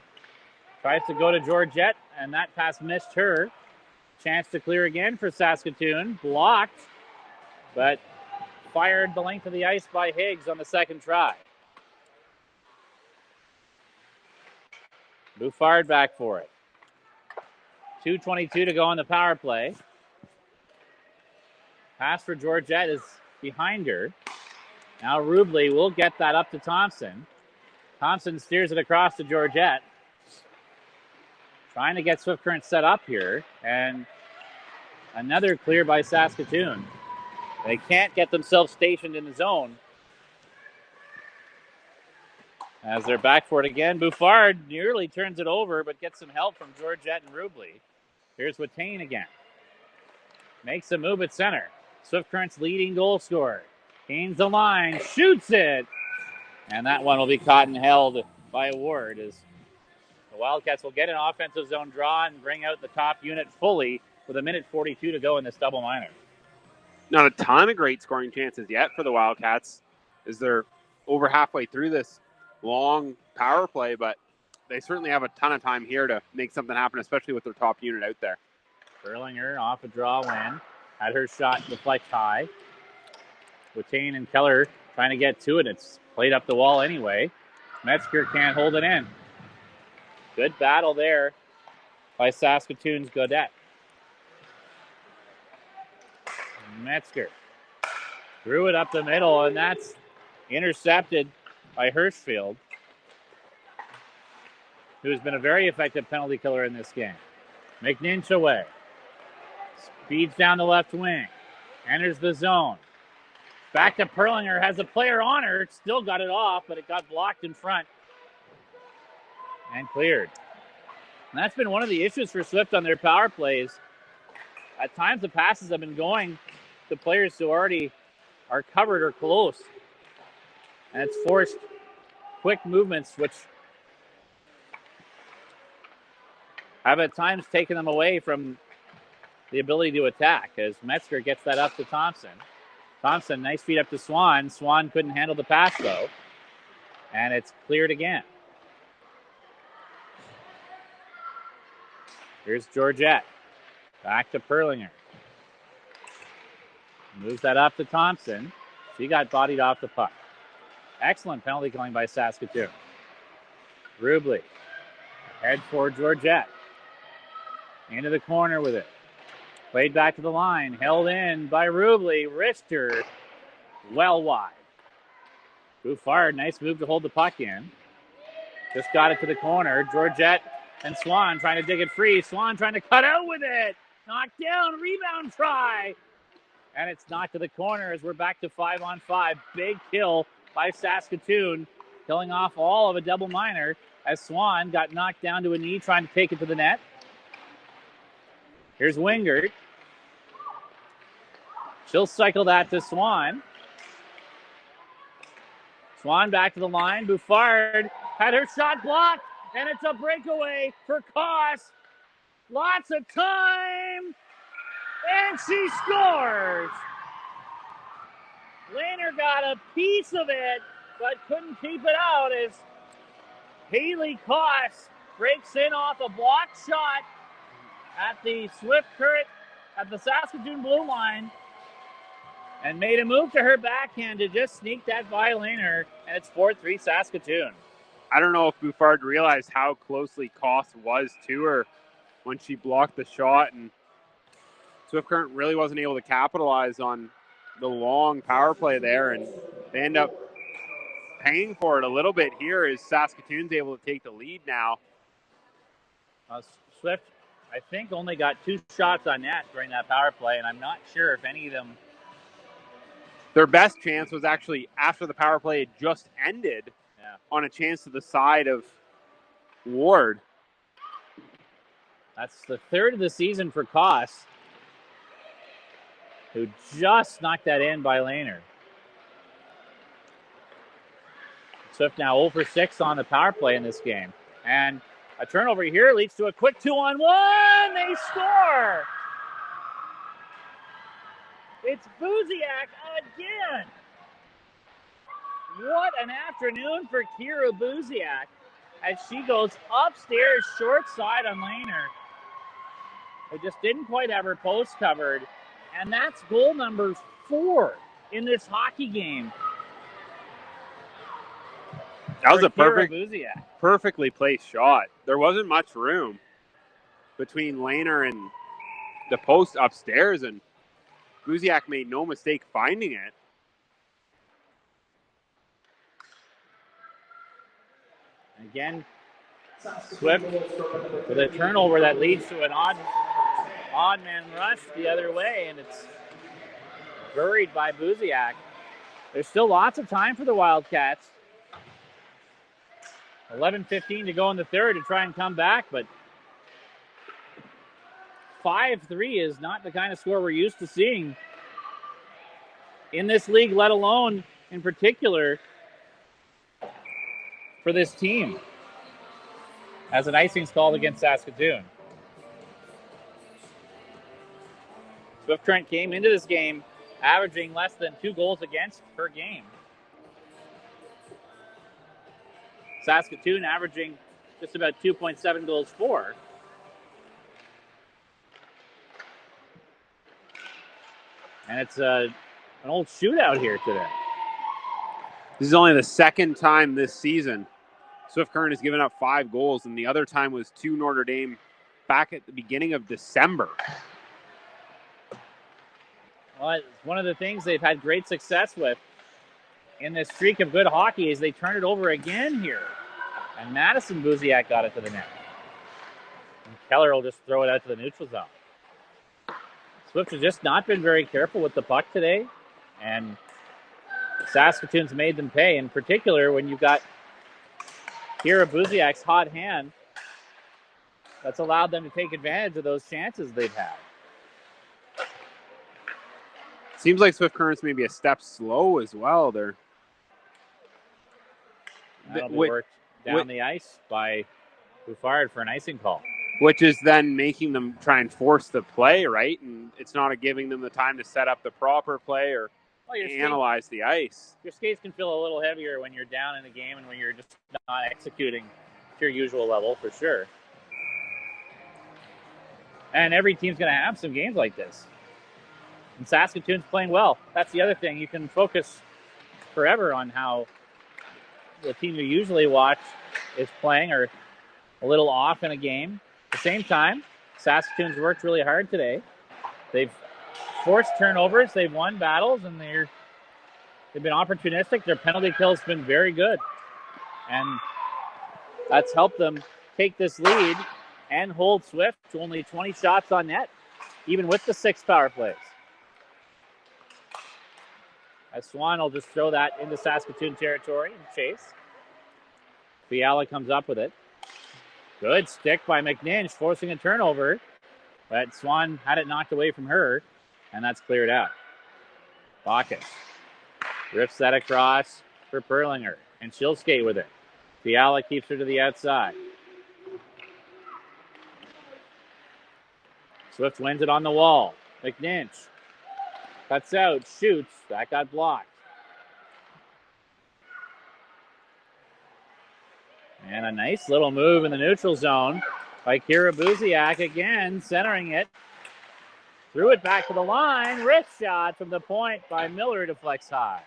Tries to go to Georgette, and that pass missed her. Chance to clear again for Saskatoon. Blocked, but fired the length of the ice by Higgs on the second try. Bouffard back for it. 2:22 to go on the power play. Pass for Georgette is behind her. Now Rubley will get that up to Thompson. Thompson steers it across to Georgette. Trying to get Swift Current set up here. And another clear by Saskatoon. They can't get themselves stationed in the zone. As they're back for it again, Bouffard nearly turns it over, but gets some help from Georgette and Rubley. Here's Watane again. Makes a move at center. Swift Current's leading goal scorer. Gains the line, shoots it. And that one will be caught and held by Ward as the Wildcats will get an offensive zone draw and bring out the top unit fully with 1:42 to go in this double minor. Not a ton of great scoring chances yet for the Wildcats as they're over halfway through this long power play, but they certainly have a ton of time here to make something happen, especially with their top unit out there. Berlinger off a draw win. Had her shot deflect high. Watane and Keller trying to get to it. It's played up the wall anyway. Metzger can't hold it in. Good battle there by Saskatoon's Gaudette. Metzger threw it up the middle, and that's intercepted by Hirschfield, who's been a very effective penalty killer in this game. McNinch away. Speeds down the left wing. Enters the zone. Back to Perlinger. Has a player on her. Still got it off, but it got blocked in front. And cleared. And that's been one of the issues for Swift on their power plays. At times the passes have been going to players who already are covered or close. And it's forced quick movements, which have at times taken them away from the ability to attack, as Metzger gets that up to Thompson. Thompson, nice feed up to Swan. Swan couldn't handle the pass, though. And it's cleared again. Here's Georgette. Back to Perlinger. Moves that up to Thompson. She got bodied off the puck. Excellent penalty killing by Saskatoon. Rubley. Head for Georgette. Into the corner with it. Played back to the line. Held in by Rubley. Wrister. Well wide. Bouffard, nice move to hold the puck in. Just got it to the corner. Georgette and Swan trying to dig it free. Swan trying to cut out with it. Knocked down. Rebound try. And it's knocked to the corner as we're back to 5-on-5. Big kill by Saskatoon. Killing off all of a double minor as Swan got knocked down to a knee trying to take it to the net. Here's Wingert. She'll cycle that to Swan. Swan back to the line. Bouffard had her shot blocked, and it's a breakaway for Koss. Lots of time, and she scores. Lehner got a piece of it, but couldn't keep it out as Haley Koss breaks in off a blocked shot at the Swift Current, at the Saskatoon blue line, and made a move to her backhand to just sneak that by Lehner, and it's 4-3 Saskatoon. I don't know if Bouffard realized how closely Koss was to her when she blocked the shot, and Swift Current really wasn't able to capitalize on the long power play there, and they end up paying for it a little bit here as Saskatoon's able to take the lead now. Swift, I think, only got 2 shots on net during that power play, and I'm not sure if any of them... Their best chance was actually after the power play had just ended, on a chance to the side of Ward. That's the 3rd of the season for Koss, who just knocked that in by Lehner. Swift now 0 for 6 on the power play in this game. And a turnover here leads to a quick 2-on-1. They score! It's Buziak again. What an afternoon for Kira Buziak as she goes upstairs short side on Lehner, who just didn't quite have her post covered. And that's goal number 4 in this hockey game. That was a perfectly placed shot. There wasn't much room between Lehner and the post upstairs, and Buziak made no mistake finding it. Again, Swift with a turnover that leads to an odd man rush the other way, and it's buried by Buziak. There's still lots of time for the Wildcats. 11:15 to go in the third to try and come back, but 5-3 is not the kind of score we're used to seeing in this league, let alone in particular for this team, as an icing's called against Saskatoon. Swift Current came into this game averaging less than 2 goals against per game. Saskatoon averaging just about 2.7 goals for. And it's an old shootout here today. This is only the second time this season Swift Current has given up 5 goals, and the other time was to Notre Dame back at the beginning of December. Well, it's one of the things they've had great success with in this streak of good hockey is they turn it over again here. And Madison Buziak got it to the net. And Keller will just throw it out to the neutral zone. Swift has just not been very careful with the puck today. And Saskatoon's made them pay. In particular, when you've got Kira Buziak's hot hand, that's allowed them to take advantage of those chances they've had. Seems like Swift Current's maybe a step slow as well. That'll be worked down the ice by Buffard for an icing call. Which is then making them try and force the play, right? And it's not giving them the time to set up the proper play or analyze the ice. Your skates can feel a little heavier when you're down in the game and when you're just not executing to your usual level, for sure. And every team's going to have some games like this. And Saskatoon's playing well. That's the other thing. You can focus forever on how the team you usually watch is playing or a little off in a game. At the same time, Saskatoon's worked really hard today. They've forced turnovers. They've won battles, and they've been opportunistic. Their penalty kill has been very good. And that's helped them take this lead and hold Swift to only 20 shots on net, even with the 6 power plays. As Swan will just throw that into Saskatoon territory and chase. Fiala comes up with it. Good stick by McNinch, forcing a turnover. But Swan had it knocked away from her, and that's cleared out. Bacchus rips that across for Perlinger, and she'll skate with it. Fiala keeps her to the outside. Swift wins it on the wall. McNinch cuts out, shoots. That got blocked. And a nice little move in the neutral zone by Kira Buziak again, centering it. Threw it back to the line. Wrist shot from the point by Miller, deflects high.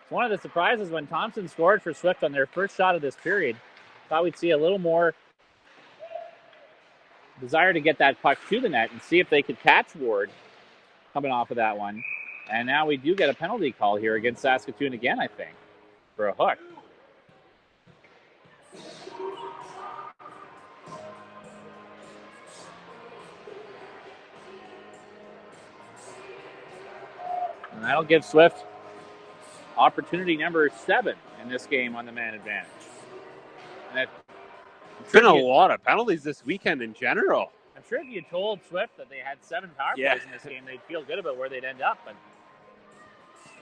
It's one of the surprises when Thompson scored for Swift on their first shot of this period. Thought we'd see a little more desire to get that puck to the net and see if they could catch Ward coming off of that one. And now we do get a penalty call here against Saskatoon again, I think, for a hook. And that'll give Swift opportunity number 7 in this game on the man advantage. And it's been a lot of penalties this weekend in general. I'm sure if you told Swift that they had 7 power plays in this game, they'd feel good about where they'd end up. But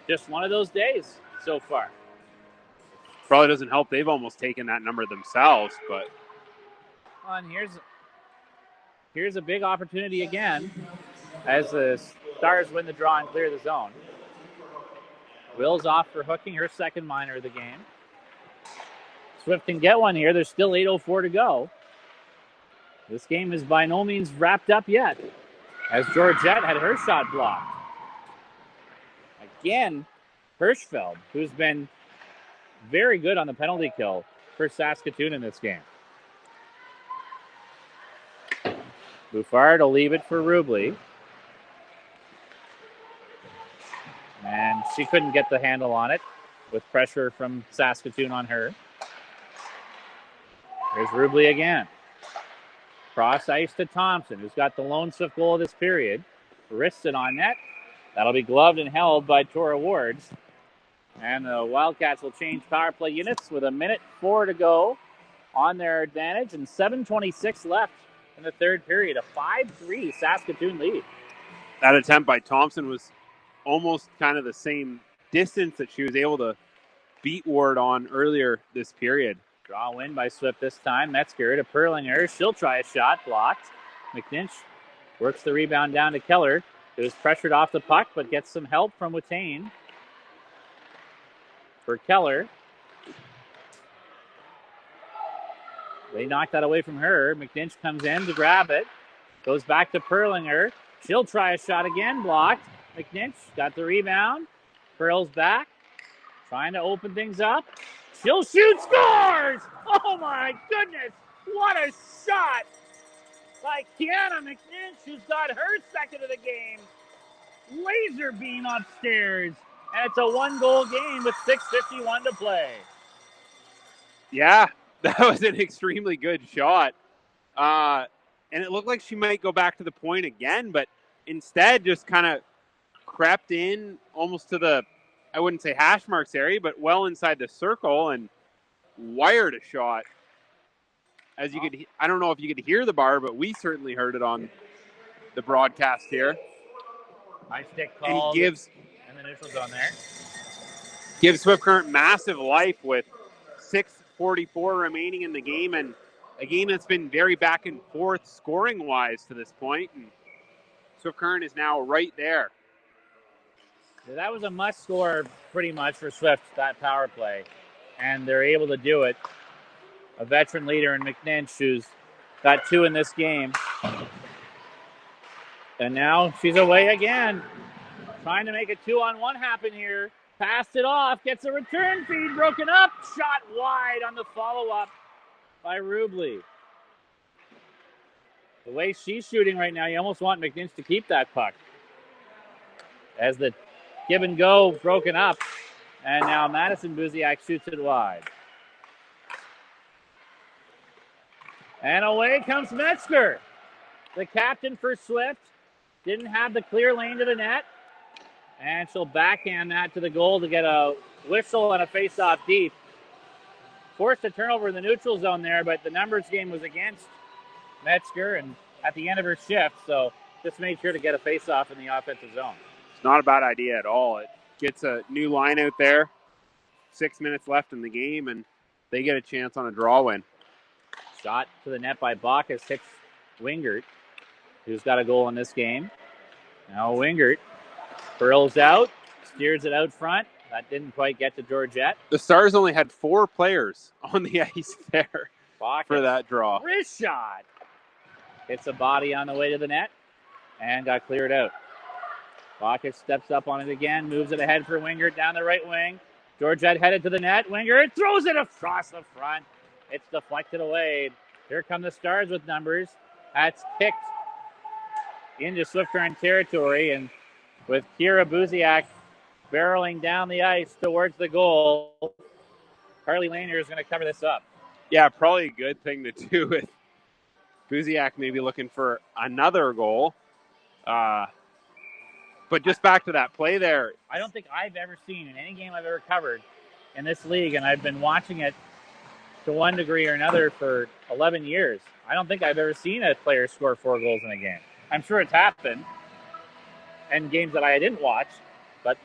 just one of those days so far. Probably doesn't help. They've almost taken that number themselves. But and here's a big opportunity again as the Stars win the draw and clear the zone. Will's off for hooking, her second minor of the game. Swift can get one here. There's still 8:04 to go. This game is by no means wrapped up yet, as Georgette had her shot blocked. Again, Hirschfeld, who's been very good on the penalty kill for Saskatoon in this game. Buffard will leave it for Rubley. And she couldn't get the handle on it with pressure from Saskatoon on her. Here's Rubley again. Cross ice to Thompson, who's got the lone Swift goal of this period. Wrists it on net. That'll be gloved and held by Tora Wards. And the Wildcats will change power play units with 1:04 to go on their advantage and 7:26 left in the third period. A 5-3 Saskatoon lead. That attempt by Thompson was almost kind of the same distance that she was able to beat Ward on earlier this period. Draw win by Swift this time. Metzger to Perlinger. She'll try a shot. Blocked. McNinch Works the rebound down to Keller, who's pressured off the puck, but gets some help from Watain. For Keller. They knock that away from her. McNinch comes in to grab it. Goes back to Perlinger. She'll try a shot again. Blocked. McNinch got the rebound. Pearl's back. Trying to open things up. She'll shoot. Scores! Oh my goodness. What a shot by Kiana McNinch, who's got her second of the game. Laser beam upstairs. And it's a 1-goal game with 6:51 to play. Yeah, that was an extremely good shot. And it looked like she might go back to the point again, but instead just kind of crept in almost to the, I wouldn't say hash marks area, but well inside the circle and wired a shot. As you could, I don't know if you could hear the bar, but we certainly heard it on the broadcast here. High stick call. And the neutral zone there. Gives Swift Current massive life with 6:44 remaining in the game, and a game that's been very back and forth scoring-wise to this point. And Swift Current is now right there. Yeah, that was a must-score pretty much for Swift, that power play. And they're able to do it. A veteran leader in McNinch, who's got 2 in this game. And now she's away again. Trying to make a 2-on-1 happen here. Passed it off. Gets a return feed broken up. Shot wide on the follow-up by Rubley. The way she's shooting right now, you almost want McNinch to keep that puck. As the give and go broken up. And now Madison Buziak shoots it wide. And away comes Metzger. The captain for Swift. Didn't have the clear lane to the net. And she'll backhand that to the goal to get a whistle and a face-off deep. Forced a turnover in the neutral zone there, but the numbers game was against Metzger and at the end of her shift, so just made sure to get a face-off in the offensive zone. It's not a bad idea at all. It gets a new line out there. 6 minutes left in the game, and they get a chance on a draw win. Shot to the net by Bacchus, hits Wingert, who's got a goal in this game. Now Wingert curls out, steers it out front. That didn't quite get to Georgette. The Stars only had 4 players on the ice there for that draw. Wrist shot. Hits a body on the way to the net and got cleared out. Bacchus steps up on it again, moves it ahead for Wingert down the right wing. Georgette headed to the net. Wingert throws it across the front. It's deflected away. Here come the Stars with numbers. That's kicked into Swift Current territory, and with Kira Buziak barreling down the ice towards the goal, Carly Lanier is going to cover this up. Yeah, probably a good thing to do with Buziak maybe looking for another goal. But just back to that play there. I don't think I've ever seen in any game I've ever covered in this league, and I've been watching it to one degree or another for 11 years. I don't think I've ever seen a player score 4 goals in a game. I'm sure it's happened in games that I didn't watch, but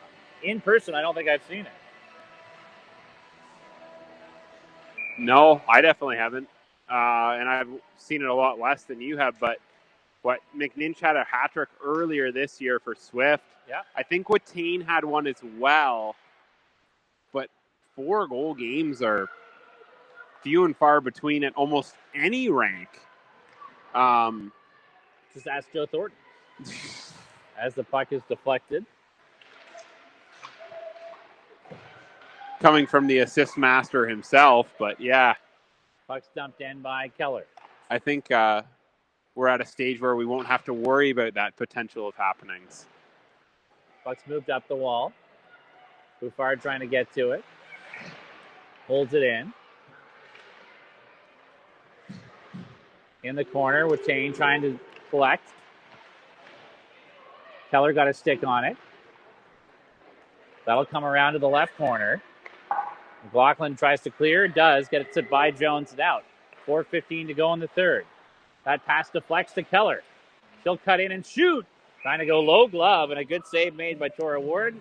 in person, I don't think I've seen it. No, I definitely haven't. And I've seen it a lot less than you have, but what McNinch had a hat trick earlier this year for Swift. Yeah. I think Watain had one as well, but 4-goal games are few and far between at almost any rank. Just ask Joe Thornton. As the puck is deflected. Coming from the assist master himself, but yeah. Puck's dumped in by Keller. I think we're at a stage where we won't have to worry about that potential of happenings. Puck's moved up the wall. Bouffard trying to get to it. Holds it in. In the corner with Tain trying to collect. Keller got a stick on it. That'll come around to the left corner. McLaughlin tries to clear. Does. Gets it by Jones and out. 4:15 to go in the third. That pass deflects to Keller. She'll cut in and shoot. Trying to go low glove, and a good save made by Tora Ward.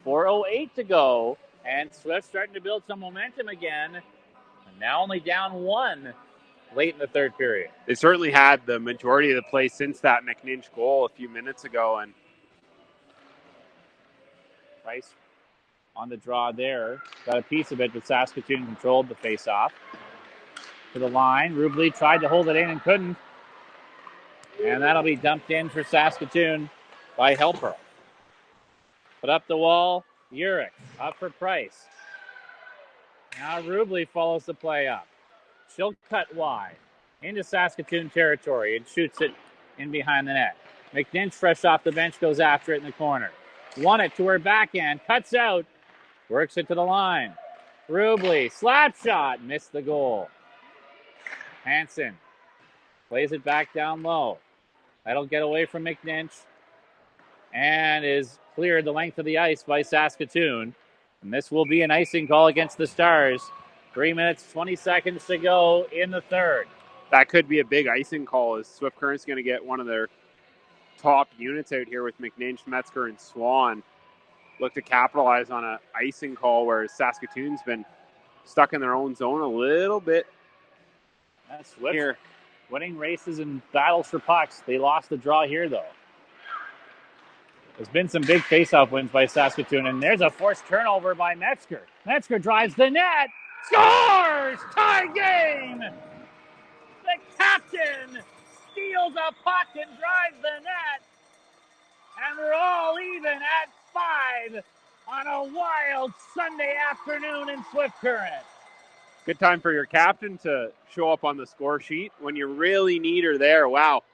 4:08 to go. And Swift starting to build some momentum again. And now only down 1 late in the third period. They certainly had the majority of the play since that McNinch goal a few minutes ago. And Price on the draw there. Got a piece of it, but Saskatoon controlled the faceoff. To the line. Rubley tried to hold it in and couldn't. And that'll be dumped in for Saskatoon by Helper. Put up the wall. Urich up for Price. Now Rubley follows the play up. She'll cut wide into Saskatoon territory and shoots it in behind the net. McNinch, fresh off the bench, goes after it in the corner. Won it to her backhand. Cuts out. Works it to the line. Rubley, slap shot. Missed the goal. Hansen plays it back down low. That'll get away from McNinch and is cleared the length of the ice by Saskatoon. And this will be an icing call against the Stars. 3 minutes, 20 seconds to go in the third. That could be a big icing call as Swift Current's going to get one of their top units out here with McNinch, Metzger, and Swan. Look to capitalize on an icing call where Saskatoon's been stuck in their own zone a little bit. That's Swift here. Winning races and battles for pucks. They lost the draw here, though. There's been some big faceoff wins by Saskatoon, and there's a forced turnover by Metzger. Metzger drives the net, scores! Tie game! The captain steals a puck and drives the net, and we're all even at 5 on a wild Sunday afternoon in Swift Current. Good time for your captain to show up on the score sheet when you really need her there. Wow.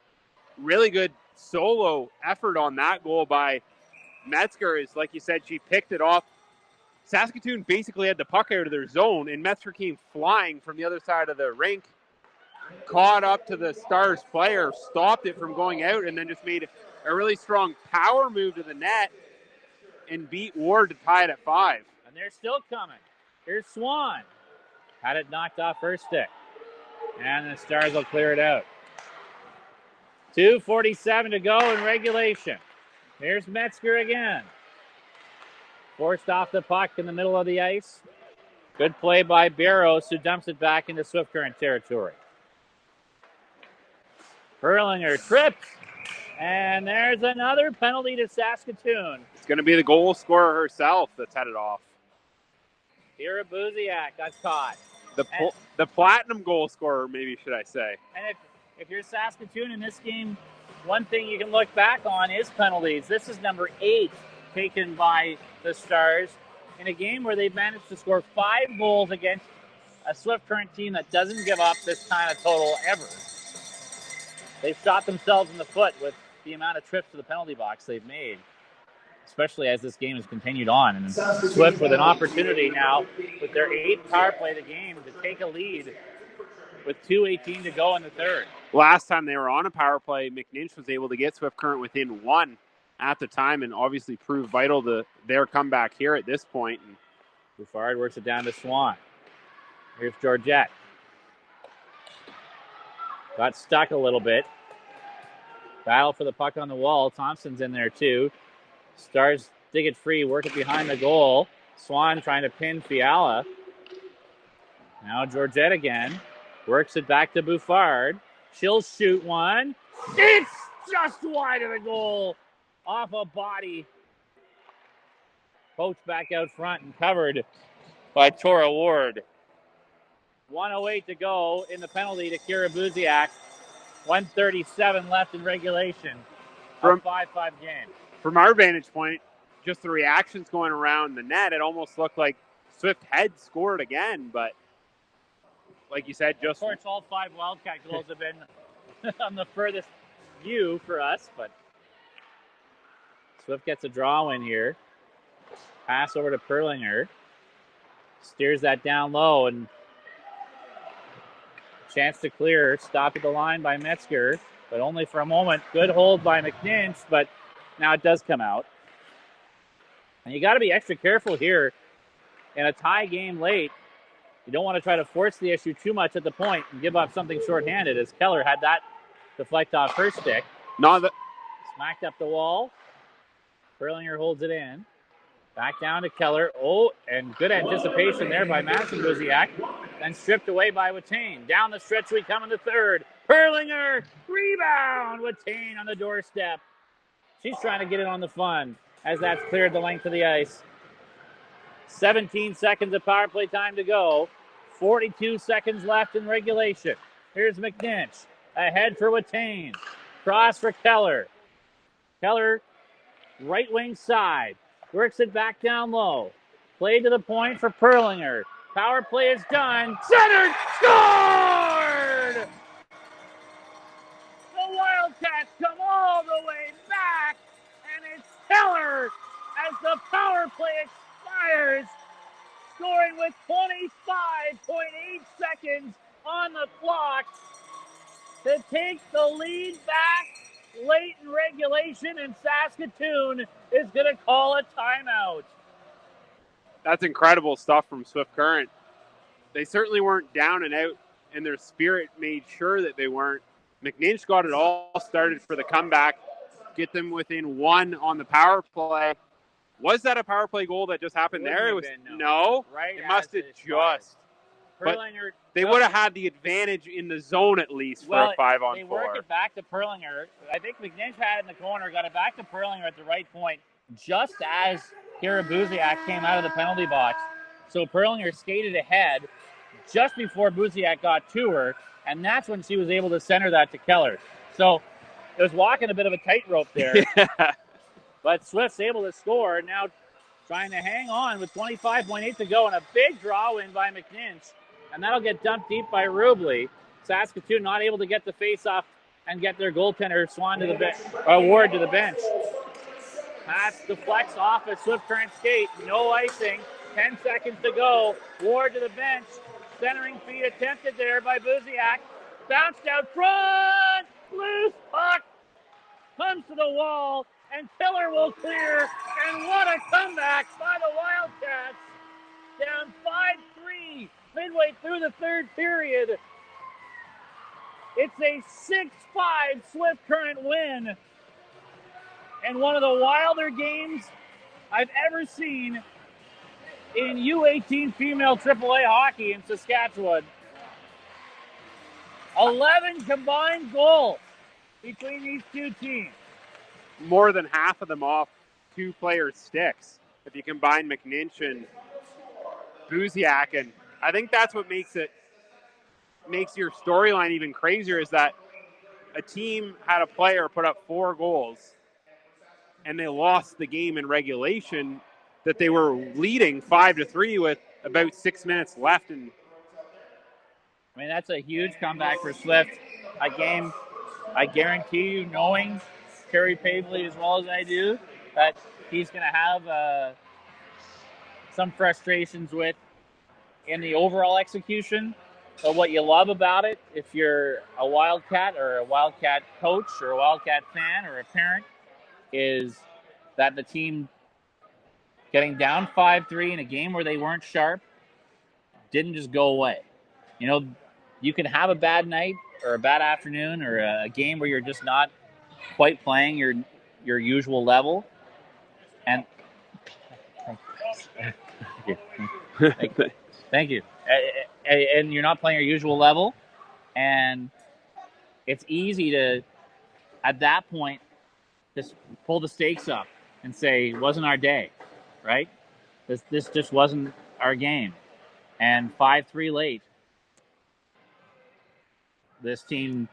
Really good solo effort on that goal by Metzger. Is like you said, she picked it off. Saskatoon basically had the puck out of their zone, and Metzger came flying from the other side of the rink, caught up to the Stars player, stopped it from going out, and then just made a really strong power move to the net and beat Ward to tie it at 5. And they're still coming. Here's Swan. Had it knocked off her stick. And the Stars will clear it out. 2:47 to go in regulation. Here's Metzger again. Forced off the puck in the middle of the ice. Good play by Barrows, who dumps it back into Swift Current territory. Perlinger trips. And there's another penalty to Saskatoon. It's going to be the goal scorer herself that's headed off. Kira Buziak got caught. The platinum goal scorer, maybe should I say. And if you're Saskatoon in this game, one thing you can look back on is penalties. This is number 8 taken by the Stars in a game where they've managed to score 5 goals against a Swift Current team that doesn't give up this kind of total ever. They've shot themselves in the foot with the amount of trips to the penalty box they've made, especially as this game has continued on. And Swift with an opportunity now with their 8th power play of the game to take a lead with 2:18 to go in the third. Last time they were on a power play, McNinch was able to get Swift Current within 1 at the time and obviously proved vital to their comeback here at this point. And Bouffard works it down to Swan. Here's Georgette. Got stuck a little bit. Battle for the puck on the wall. Thompson's in there too. Stars dig it free, work it behind the goal. Swan trying to pin Fiala. Now Georgette again. Works it back to Bouffard. She'll shoot one. It's just wide of the goal. Off a body. Poked back out front and covered by Tora Ward. 1:08 to go in the penalty to Kira Buziak. 1:37 left in regulation. A 5-5 game. From our vantage point, just the reactions going around the net, it almost looked like Swift had scored again, but like you said, just... Of course, all 5 Wildcat goals have been on the furthest view for us, but Swift gets a draw in here. Pass over to Perlinger. Steers that down low, and chance to clear. Stop at the line by Metzger, but only for a moment. Good hold by McNinch, but now it does come out. And you got to be extra careful here in a tie game late. You don't want to try to force the issue too much at the point and give up something shorthanded, as Keller had that deflect off her stick. No, Smacked up the wall. Perlinger holds it in. Back down to Keller. Oh, and good anticipation there by Madison Buziak. Then stripped away by Watain. Down the stretch we come in the third. Perlinger, rebound. Watain on the doorstep. She's trying to get it on the fun as that's cleared the length of the ice. 17 seconds of power play time to go. 42 seconds left in regulation. Here's McNinch. Ahead for Watain. Cross for Keller. Keller, right wing side. Works it back down low. Play to the point for Perlinger. Power play is done. Centered! Scored! The Wildcats come all the way back, and it's Keller as the power play expires, scoring with 25.8 seconds on the clock to take the lead back late in regulation, and Saskatoon is going to call a timeout. That's incredible stuff from Swift Current. They certainly weren't down and out, and their spirit made sure that they weren't. McNinch got it all started for the comeback, get them within one on the power play. Was that a power play goal that just happened there? It was no. Right, it must have just. Perlinger, they would have had the advantage in the zone at least for a 5-on-4. They work it back to Perlinger. I think McNinch had it in the corner, got it back to Perlinger at the right point, just as Kira Buziak came out of the penalty box. So Perlinger skated ahead just before Buziak got to her, and that's when she was able to center that to Keller. So it was walking a bit of a tightrope there. But Swift's able to score, now trying to hang on with 25.8 to go, and a big draw win by McNinch. And that'll get dumped deep by Rubley. Saskatoon not able to get the face-off and get their goaltender Ward to the bench. Pass deflects off a Swift Current skate. No icing. 10 seconds to go. Ward to the bench. Centering feed attempted there by Buziak. Bounced out front. Loose puck. Comes to the wall. And Keller will clear. And what a comeback by the Wildcats. Down 5-3 midway through the third period. It's a 6-5 Swift Current win. And one of the wilder games I've ever seen in U18 female AAA hockey in Saskatchewan. 11 combined goals between these two teams. More than half of them off two players' sticks, if you combine McNinch and Buziak. And I think that's what makes your storyline even crazier, is that a team had a player put up 4 goals and they lost the game in regulation that they were leading 5-3 with about 6 minutes left. And I mean, that's a huge comeback for Swift. A game, I guarantee you, knowing Terry Pavley as well as I do, that he's going to have some frustrations with in the overall execution. But what you love about it, if you're a Wildcat or a Wildcat coach or a Wildcat fan or a parent, is that the team getting down 5-3 in a game where they weren't sharp didn't just go away. You know, you can have a bad night or a bad afternoon or a game where you're just not quite playing your usual level. And thank you. And you're not playing your usual level. And it's easy to, at that point, just pull the stakes up and say, it wasn't our day, right? This just wasn't our game. And 5-3 late, this team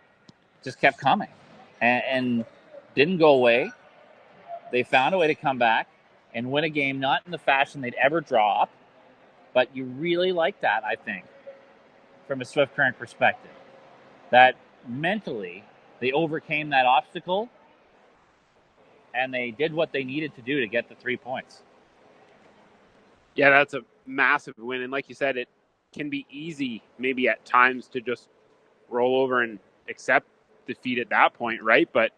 just kept coming and didn't go away. They found a way to come back and win a game, not in the fashion they'd ever draw up, but you really like that, I think, from a Swift Current perspective. That mentally, they overcame that obstacle and they did what they needed to do to get the 3 points. Yeah, that's a massive win. And like you said, it can be easy maybe at times to just roll over and accept defeat at that point, right? But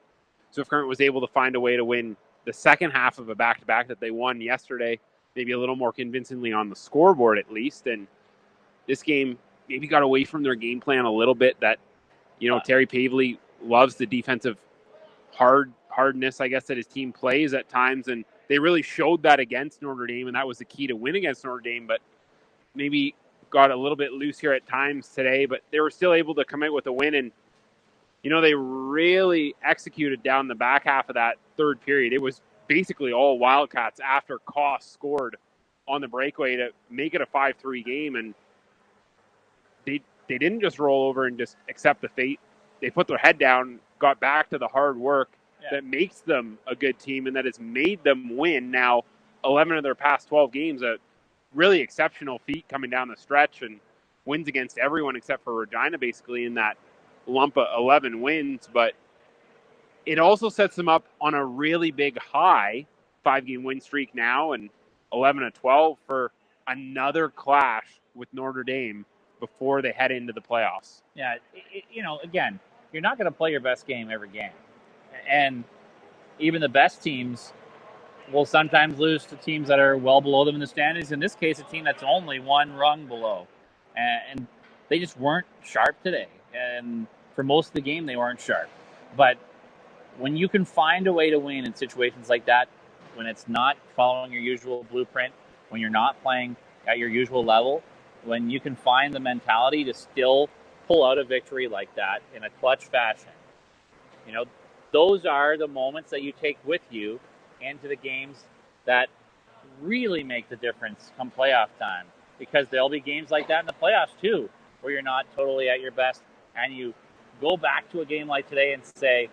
Swift Current was able to find a way to win the second half of a back-to-back that they won yesterday, maybe a little more convincingly on the scoreboard at least. And this game maybe got away from their game plan a little bit, that, you know, Terry Pavley loves the defensive hardness, I guess, that his team plays at times, and they really showed that against Notre Dame, and that was the key to win against Notre Dame, but maybe got a little bit loose here at times today, but they were still able to come out with a win. And, they really executed down the back half of that third period. It was basically all Wildcats after Koss scored on the breakaway to make it a 5-3 game. And they didn't just roll over and just accept the fate. They put their head down, got back to the hard work that makes them a good team and that has made them win now 11 of their past 12 games. A really exceptional feat coming down the stretch, and wins against everyone except for Regina basically in that lump of 11 wins. But it also sets them up on a really big high 5-game win streak now, and 11-12 for another clash with Notre Dame before they head into the playoffs. Yeah, again, you're not going to play your best game every game. And even the best teams will sometimes lose to teams that are well below them in the standings. In this case, a team that's only one rung below. And they just weren't sharp today. And for most of the game, they weren't sharp. But when you can find a way to win in situations like that, when it's not following your usual blueprint, when you're not playing at your usual level, when you can find the mentality to still pull out a victory like that in a clutch fashion, those are the moments that you take with you into the games that really make the difference come playoff time. Because there'll be games like that in the playoffs too, where you're not totally at your best, and you go back to a game like today and say,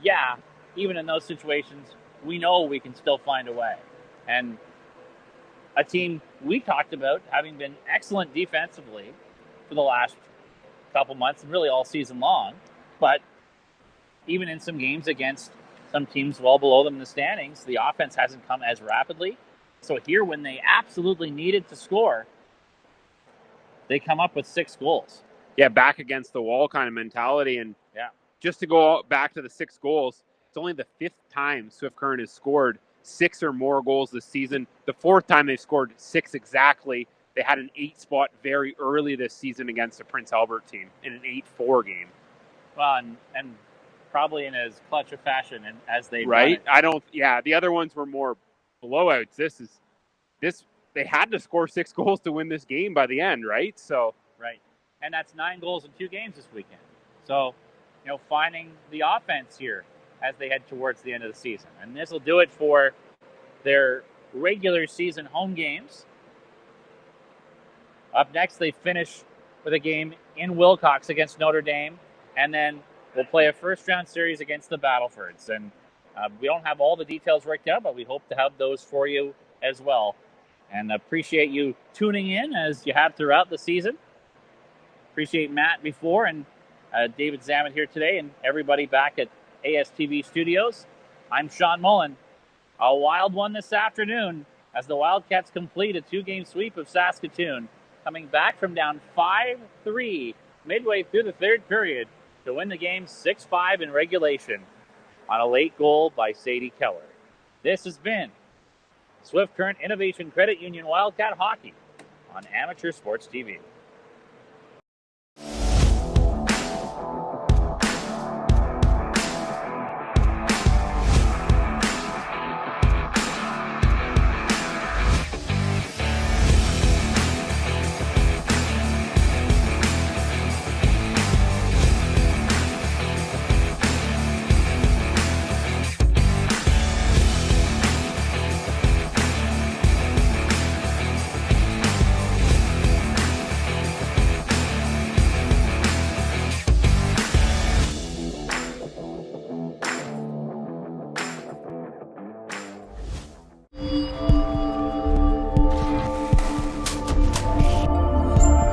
yeah, even in those situations, we know we can still find a way. And a team we talked about having been excellent defensively for the last couple months and really all season long, but even in some games against some teams well below them in the standings, the offense hasn't come as rapidly. So here, when they absolutely needed to score, they come up with 6 goals. Yeah, back against the wall kind of mentality. And just to go back to the 6 goals, it's only the 5th time Swift Current has scored 6 or more goals this season. The 4th time they've scored 6 exactly. They had an 8 spot very early this season against the Prince Albert team in an 8-4 game. Well, and probably in as clutch a fashion as they right. The other ones were more blowouts. This they had to score 6 goals to win this game by the end, right? So right, and that's 9 goals in 2 games this weekend. So finding the offense here as they head towards the end of the season, and this will do it for their regular season home games. Up next, they finish with a game in Wilcox against Notre Dame, and then we'll play a first-round series against the Battlefords. And we don't have all the details worked out, but we hope to have those for you as well. And appreciate you tuning in as you have throughout the season. Appreciate Matt before and David Zammit here today, and everybody back at ASTV Studios. I'm Sean Mullen. A wild one this afternoon as the Wildcats complete a 2-game sweep of Saskatoon, coming back from down 5-3 midway through the third period to win the game 6-5 in regulation on a late goal by Sadie Keller. This has been Swift Current Innovation Credit Union Wildcat Hockey on Amateur Sports TV.